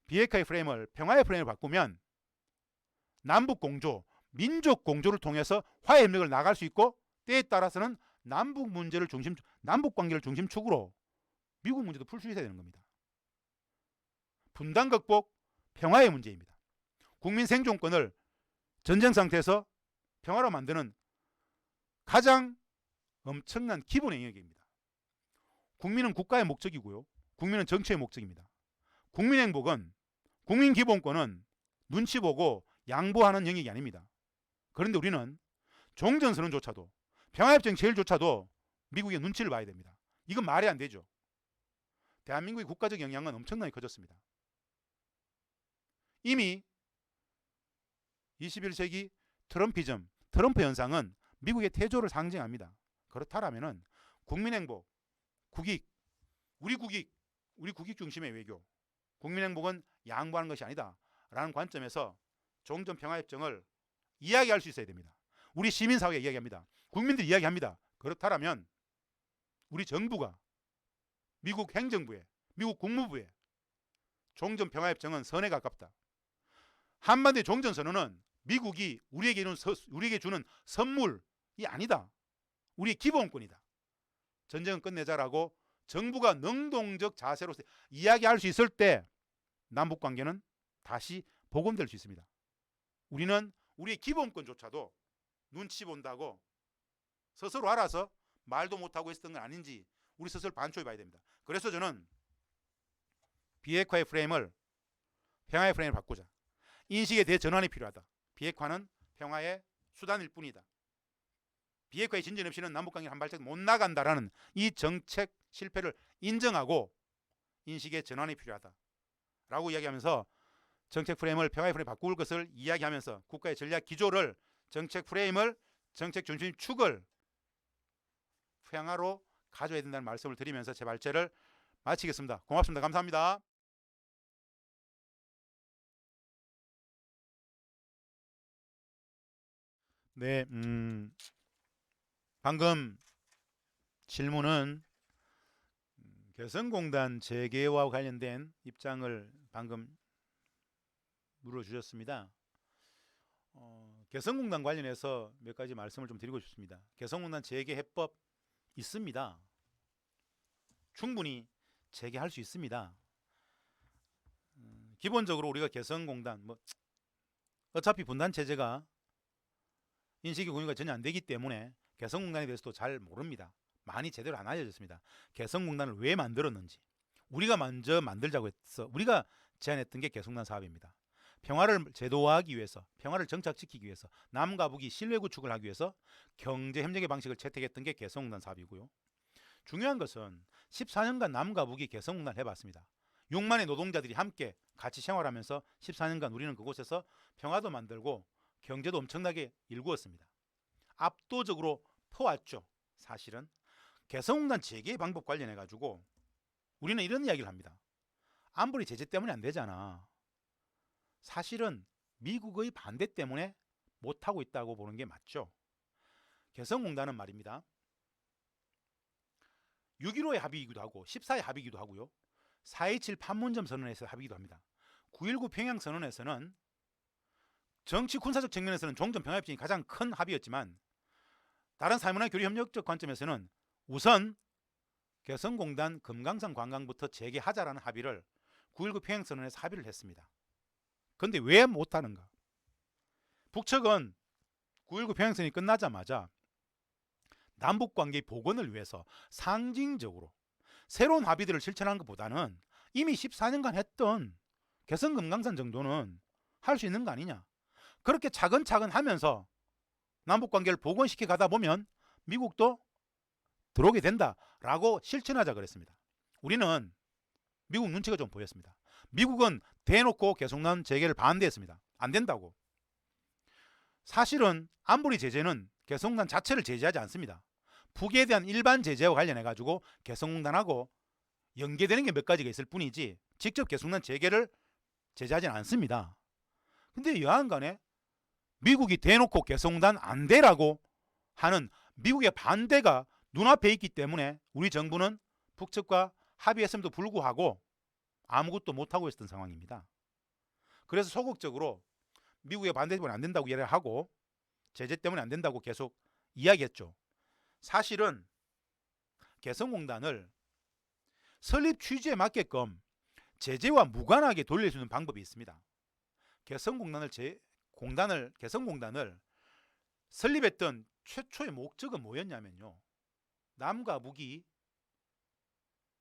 비핵화의 프레임을 평화의 프레임을 바꾸면 남북공조, 민족공조를 통해서 화해협력을 나갈 수 있고 때에 따라서는 남북 문제를 중심, 남북관계를 중심축으로 미국 문제도 풀 수 있어야 되는 겁니다. 분단 극복, 평화의 문제입니다. 국민 생존권을 전쟁 상태에서 평화로 만드는 가장 엄청난 기본의 영역입니다. 국민은 국가의 목적이고요. 국민은 정치의 목적입니다. 국민 행복은, 국민 기본권은 눈치 보고 양보하는 영역이 아닙니다. 그런데 우리는 종전선언조차도, 평화협정 체결조차도 미국의 눈치를 봐야 됩니다. 이건 말이 안 되죠. 대한민국의 국가적 영향은 엄청나게 커졌습니다. 이미 21세기 트럼피즘, 트럼프 현상은 미국의 태조를 상징합니다. 그렇다면 국민 행복, 국익, 우리 국익 중심의 외교, 국민 행복은 양보하는 것이 아니다 라는 관점에서 종전평화협정을 이야기할 수 있어야 됩니다. 우리 시민사회가 이야기합니다. 국민들이 이야기합니다. 그렇다면 우리 정부가, 미국 행정부에, 미국 국무부에 종전평화협정은 선에 가깝다. 한반도의 종전선언은 미국이 우리에게 주는 선물이 아니다. 우리의 기본권이다. 전쟁은 끝내자라고 정부가 능동적 자세로서 이야기할 수 있을 때 남북관계는 다시 복원될 수 있습니다. 우리는 우리의 기본권조차도 눈치 본다고 스스로 알아서 말도 못하고 있었던 건 아닌지 우리 스스로 반추해 봐야 됩니다. 그래서 저는 비핵화의 프레임을 평화의 프레임을 바꾸자. 인식의 대전환이 필요하다. 비핵화는 평화의 수단일 뿐이다. 비핵화의 진전 없이는 남북관계는 한 발짝 못 나간다라는 이 정책 실패를 인정하고 인식의 전환이 필요하다 라고 이야기하면서 정책 프레임을 평화의 프레임을 바꿀 것을 이야기하면서 국가의 전략 기조를, 정책 프레임을, 정책 중심 축을 평화로 가져야 된다는 말씀을 드리면서 제 발제를 마치겠습니다. 고맙습니다. 감사합니다. 네, 방금 질문은 개성공단 재개와 관련된 입장을 방금 물어주셨습니다. 개성공단 관련해서 몇 가지 말씀을 좀 드리고 싶습니다. 개성공단 재개 해법 있습니다. 충분히 재개할 수 있습니다. 기본적으로 우리가 개성공단 어차피 분단 체제가 인식이 공유가 전혀 안 되기 때문에 개성공단에 대해서도 잘 모릅니다. 많이 제대로 안 알려졌습니다. 개성공단을 왜 만들었는지, 우리가 먼저 만들자고 해서 우리가 제안했던 게 개성공단 사업입니다. 평화를 제도화하기 위해서, 평화를 정착시키기 위해서, 남과 북이 신뢰 구축을 하기 위해서 경제협력의 방식을 채택했던 게 개성공단 사업이고요. 중요한 것은 14년간 남과 북이 개성공단을 해봤습니다. 6만의 노동자들이 함께 같이 생활하면서 14년간 우리는 그곳에서 평화도 만들고 경제도 엄청나게 일구었습니다. 압도적으로 퍼왔죠. 사실은 개성공단 재개 방법 관련해 가지고 우리는 이런 이야기를 합니다. 안보리 제재 때문에 안 되잖아. 사실은 미국의 반대 때문에 못하고 있다고 보는 게 맞죠. 개성공단은 말입니다. 6.15의 합의이기도 하고 14의 합의이기도 하고요. 4.27 판문점 선언에서 합의이기도 합니다. 9.19 평양선언에서는 정치 군사적 측면에서는 종전평화협정이 가장 큰 합의였지만 다른 사회문화 교류협력적 관점에서는 우선 개성공단 금강산 관광부터 재개하자라는 합의를 9.19 평양선언에서 합의를 했습니다. 그런데 왜 못하는가? 북측은 9.19 평양선언이 끝나자마자 남북관계의 복원을 위해서 상징적으로 새로운 합의들을 실천한 것보다는 이미 14년간 했던 개성금강산 정도는 할 수 있는 거 아니냐. 그렇게 차근차근 하면서 남북관계를 복원시켜 가다 보면 미국도 들어오게 된다라고 실천하자 그랬습니다. 우리는 미국 눈치가 좀 보였습니다. 미국은 대놓고 개성난 재개를 반대했습니다. 안 된다고. 사실은 안보리 제재는 개성공단 자체를 제재하지 않습니다. 북에 대한 일반 제재와 관련해 가지고 개성공단하고 연계되는 게 몇 가지가 있을 뿐이지 직접 개성공단 재개를 제재하지는 않습니다. 근데 여하간에 미국이 대놓고 개성공단 안 되라고 하는 미국의 반대가 눈앞에 있기 때문에 우리 정부는 북측과 합의했음에도 불구하고 아무것도 못하고 있었던 상황입니다. 그래서 소극적으로 미국의 반대 때문에 안 된다고 이야기를 하고 제재 때문에 안 된다고 계속 이야기했죠. 사실은 개성공단을 설립 취지에 맞게끔 제재와 무관하게 돌릴 수 있는 방법이 있습니다. 개성공단을 설립했던 최초의 목적은 뭐였냐면요. 남과 북이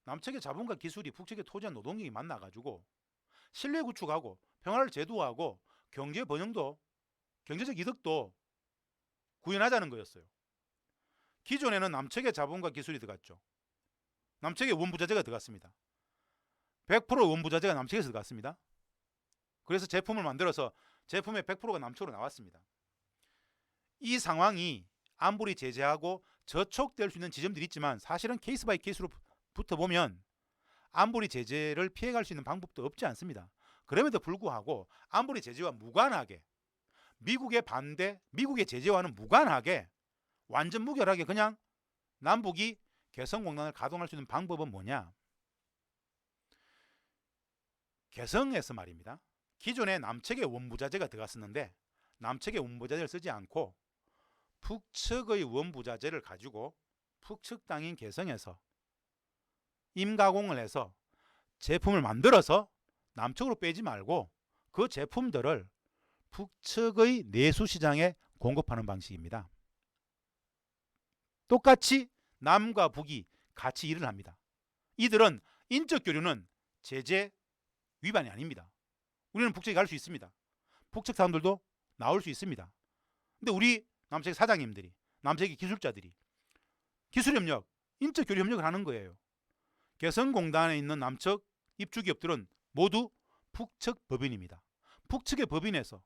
남측의 자본과 기술이 북측의 토지와 노동력이 만나가지고 신뢰 구축하고 평화를 제도하고 경제 번영도 경제적 이득도 구현하자는 거였어요. 기존에는 남측의 자본과 기술이 들어갔죠. 남측의 원부자재가 들어갔습니다. 100% 원부자재가 남측에서 들어갔습니다. 그래서 제품을 만들어서 제품의 100%가 남측으로 나왔습니다. 이 상황이 안보리 제재하고 저촉될 수 있는 지점들이 있지만 사실은 케이스 바이 케이스로 붙어보면 안보리 제재를 피해갈 수 있는 방법도 없지 않습니다. 그럼에도 불구하고 안보리 제재와 무관하게 미국의 반대, 미국의 제재와는 무관하게 완전 무결하게 그냥 남북이 개성공단을 가동할 수 있는 방법은 뭐냐? 개성에서 말입니다. 기존에 남측의 원부자재가 들어갔었는데 남측의 원부자재를 쓰지 않고 북측의 원부자재를 가지고 북측 땅인 개성에서 임가공을 해서 제품을 만들어서 남측으로 빼지 말고 그 제품들을 북측의 내수시장에 공급하는 방식입니다. 똑같이 남과 북이 같이 일을 합니다. 이들은 인적 교류는 제재 위반이 아닙니다. 우리는 북측에 갈 수 있습니다. 북측 사람들도 나올 수 있습니다. 근데 우리 남측 사장님들이, 남측의 기술자들이 기술협력, 인적 교류 협력을 하는 거예요. 개성공단에 있는 남측 입주기업들은 모두 북측 법인입니다. 북측의 법인에서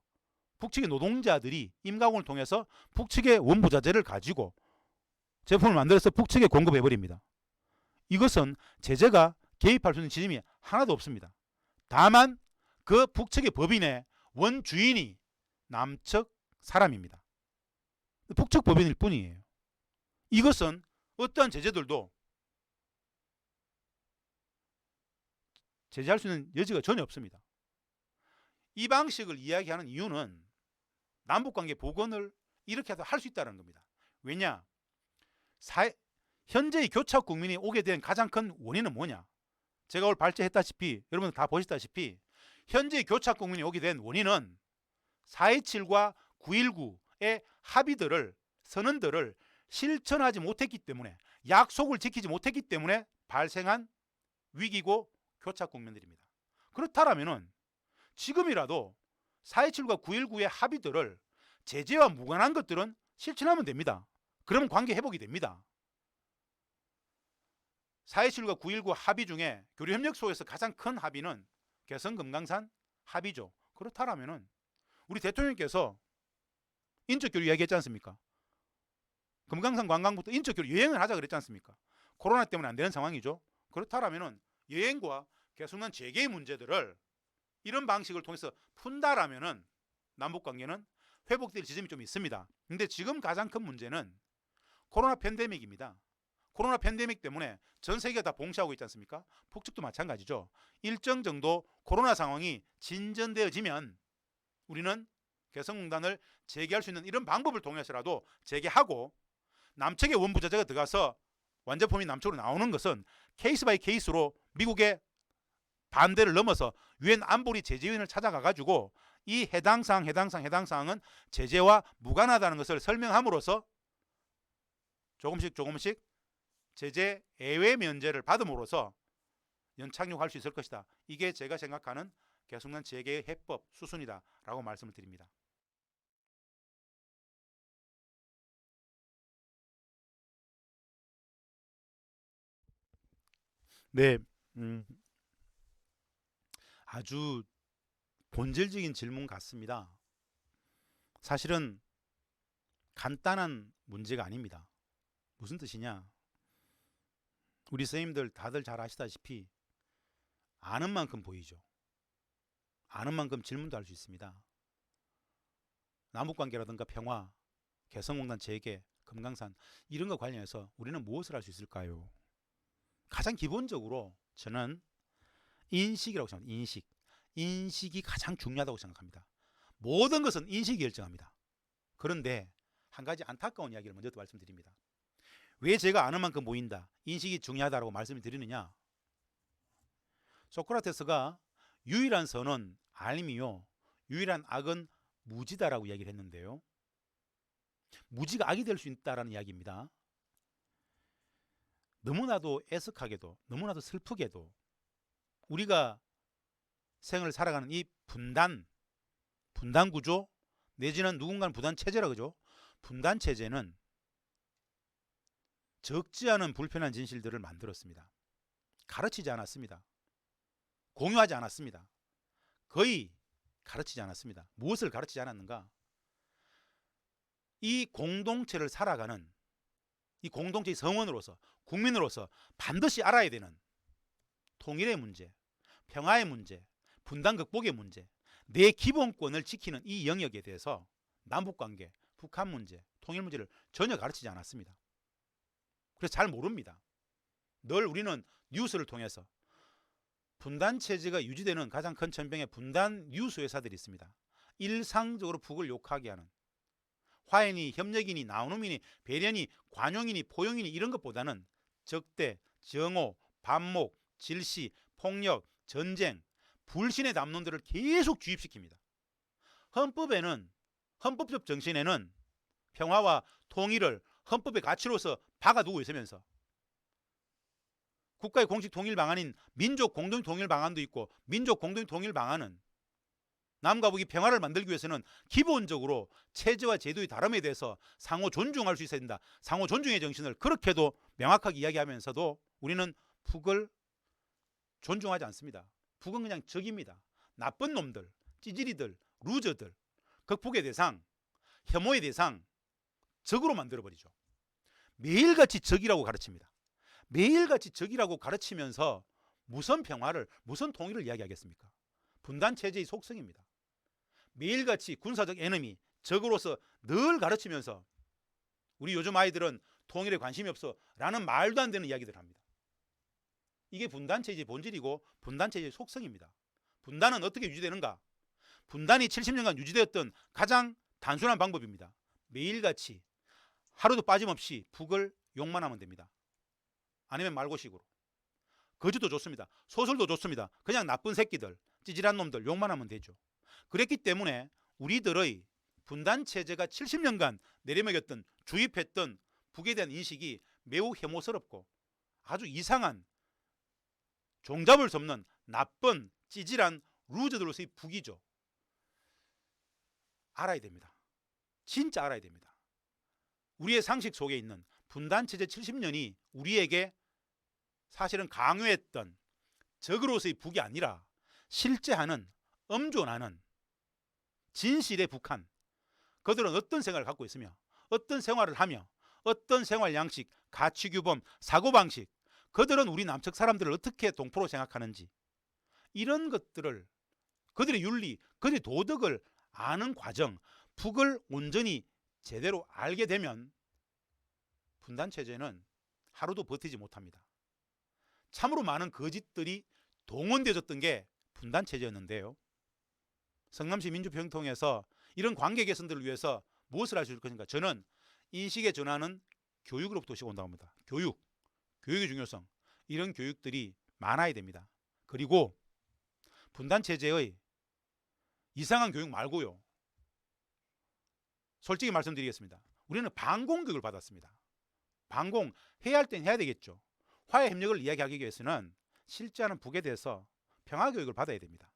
북측의 노동자들이 임가공을 통해서 북측의 원부자재를 가지고 제품을 만들어서 북측에 공급해버립니다. 이것은 제재가 개입할 수 있는 지점이 하나도 없습니다. 다만 그 북측의 법인의 원주인이 남측 사람입니다. 북측 법인일 뿐이에요. 이것은 어떠한 제재들도 제재할 수 있는 여지가 전혀 없습니다. 이 방식을 이야기하는 이유는 남북관계 복원을 이렇게 해서 할 수 있다는 겁니다. 왜냐? 현재의 교착 국민이 오게 된 가장 큰 원인은 뭐냐? 제가 오늘 발제했다시피 여러분들 다 보셨다시피 현재의 교착 국민이 오게 된 원인은 4.27과 9.19의 합의들을 선언들을 실천하지 못했기 때문에 약속을 지키지 못했기 때문에 발생한 위기고 교착 국민들입니다. 그렇다면 지금이라도 4.27과 9.19의 합의들을 제재와 무관한 것들은 실천하면 됩니다. 그러면 관계 회복이 됩니다. 4.27과 9.19 합의 중에 교류협력소에서 가장 큰 합의는 개성금강산 합의죠. 그렇다면 우리 대통령께서 인적교류 이야기했지 않습니까? 금강산 관광부터 인적교류 여행을 하자 그랬지 않습니까? 코로나 때문에 안 되는 상황이죠. 그렇다면 여행과 개성난 재개의 문제들을 이런 방식을 통해서 푼다라면 남북관계는 회복될 지점이 좀 있습니다. 근데 지금 가장 큰 문제는 코로나 팬데믹입니다. 코로나 팬데믹 때문에 전 세계가 다 봉쇄하고 있지 않습니까? 북측도 마찬가지죠. 일정 정도 코로나 상황이 진전되어지면 우리는 개성공단을 재개할 수 있는 이런 방법을 통해서라도 재개하고 남측의 원부자재가 들어가서 완제품이 남쪽으로 나오는 것은 케이스 바이 케이스로 미국의 반대를 넘어서 유엔 안보리 제재위원회를 찾아가가지고 이 해당 사항은 제재와 무관하다는 것을 설명함으로써 조금씩 제재 예외 면제를 받음으로써 연착륙할 수 있을 것이다. 이게 제가 생각하는 개성난 재개의 해법 수순이다라고 말씀을 드립니다. 네, 음, 아주 본질적인 질문 같습니다. 사실은 간단한 문제가 아닙니다. 무슨 뜻이냐? 우리 선생님들 다들 잘 아시다시피 아는 만큼 보이죠. 아는 만큼 질문도 할 수 있습니다. 남북관계라든가 평화, 개성공단 재개, 금강산 이런 거 관련해서 우리는 무엇을 할 수 있을까요? 가장 기본적으로 저는 인식이라고 생각합니다. 인식. 인식이 가장 중요하다고 생각합니다. 모든 것은 인식이 결정합니다. 그런데 한 가지 안타까운 이야기를 먼저 또 말씀드립니다. 왜 제가 아는 만큼 보인다, 인식이 중요하다고 말씀을 드리느냐? 소크라테스가 유일한 선은 알미요, 유일한 악은 무지다라고 이야기를 했는데요. 무지가 악이 될 수 있다라는 이야기입니다. 너무나도 애석하게도, 너무나도 슬프게도 우리가 생을 살아가는 이 분단 구조 내지는 누군가는 분단 체제라 그죠? 분단 체제는 적지 않은 불편한 진실들을 만들었습니다. 가르치지 않았습니다. 공유하지 않았습니다. 거의 가르치지 않았습니다. 무엇을 가르치지 않았는가? 이 공동체를 살아가는 이 공동체의 성원으로서, 국민으로서 반드시 알아야 되는 통일의 문제, 평화의 문제, 분단 극복의 문제, 내 기본권을 지키는 이 영역에 대해서 남북관계, 북한 문제, 통일 문제를 전혀 가르치지 않았습니다. 그래서 잘 모릅니다. 늘 우리는 뉴스를 통해서 분단 체제가 유지되는 가장 큰 천병에 분단 뉴스 회사들이 있습니다. 일상적으로 북을 욕하게 하는, 화해니, 협력이니, 나눔이니, 배려니, 관용이니, 포용이니 이런 것보다는 적대, 정오, 반목, 질시, 폭력, 전쟁, 불신의 담론들을 계속 주입시킵니다. 헌법에는, 헌법적 정신에는 평화와 통일을 헌법의 가치로서 박아두고 있으면서 국가의 공식 통일 방안인 민족 공동 통일 방안도 있고, 민족 공동 통일 방안은 남과 북이 평화를 만들기 위해서는 기본적으로 체제와 제도의 다름에 대해서 상호 존중할 수 있어야 된다. 상호 존중의 정신을 그렇게도 명확하게 이야기하면서도 우리는 북을 존중하지 않습니다. 북은 그냥 적입니다. 나쁜 놈들, 찌질이들, 루저들, 극복의 대상, 혐오의 대상, 적으로 만들어버리죠. 매일같이 적이라고 가르칩니다. 매일같이 적이라고 가르치면서 무슨 평화를, 무슨 통일을 이야기하겠습니까? 분단체제의 속성입니다. 매일같이 군사적 에너미, 적으로서 늘 가르치면서 우리 요즘 아이들은 통일에 관심이 없어 라는 말도 안 되는 이야기들을 합니다. 이게 분단체제의 본질이고 분단체제의 속성입니다. 분단은 어떻게 유지되는가? 분단이 70년간 유지되었던 가장 단순한 방법입니다. 매일같이 하루도 빠짐없이 북을 욕만 하면 됩니다. 아니면 말고식으로. 거짓도 좋습니다. 소설도 좋습니다. 그냥 나쁜 새끼들, 찌질한 놈들 욕만 하면 되죠. 그랬기 때문에 우리들의 분단체제가 70년간 내려먹였던, 주입했던 북에 대한 인식이 매우 혐오스럽고 아주 이상한, 종잡을 수 없는 나쁜 찌질한 루저들로서의 북이죠. 알아야 됩니다. 진짜 알아야 됩니다. 우리의 상식 속에 있는 분단체제 70년이 우리에게 사실은 강요했던 적으로서의 북이 아니라 실제 하는, 엄존하는 진실의 북한. 그들은 어떤 생각을 갖고 있으며, 어떤 생활을 하며, 어떤 생활 양식, 가치 규범, 사고방식, 그들은 우리 남측 사람들을 어떻게 동포로 생각하는지, 이런 것들을, 그들의 윤리, 그들의 도덕을 아는 과정, 북을 온전히 제대로 알게 되면 분단체제는 하루도 버티지 못합니다. 참으로 많은 거짓들이 동원되어졌던 게 분단체제였는데요. 성남시 민주평통에서 이런 관계 개선들을 위해서 무엇을 할 수 있을 것인가? 저는 인식의 전환은 교육으로부터 시작한다고 합니다. 교육의 중요성, 이런 교육들이 많아야 됩니다. 그리고 분단체제의 이상한 교육 말고요, 솔직히 말씀드리겠습니다. 우리는 반공교육을 받았습니다. 반공, 해야 할 땐 해야 되겠죠. 화해 협력을 이야기하기 위해서는 실제하는 북에 대해서 평화교육을 받아야 됩니다.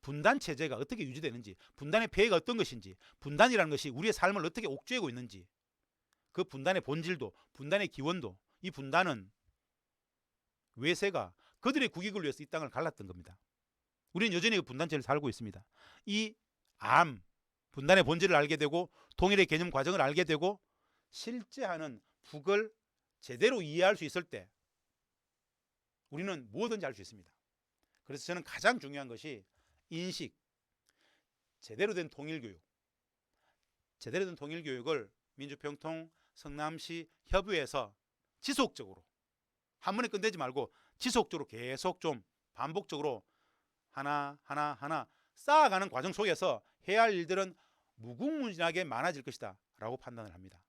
분단체제가 어떻게 유지되는지, 분단의 폐해가 어떤 것인지, 분단이라는 것이 우리의 삶을 어떻게 옥죄고 있는지, 그 분단의 본질도, 분단의 기원도, 이 분단은 외세가 그들의 국익을 위해서 이 땅을 갈랐던 겁니다. 우리는 여전히 그 분단체를 살고 있습니다. 이 분단의 본질을 알게 되고 통일의 개념 과정을 알게 되고 실제하는 북을 제대로 이해할 수 있을 때 우리는 뭐든지 할 수 있습니다. 그래서 저는 가장 중요한 것이 인식, 제대로 된 통일교육, 제대로 된 통일교육을 민주평통 성남시 협의회에서 지속적으로 한 번에 끝내지 말고 지속적으로 계속 좀 반복적으로 하나 쌓아가는 과정 속에서 해야 할 일들은 무궁무진하게 많아질 것이다 라고 판단을 합니다.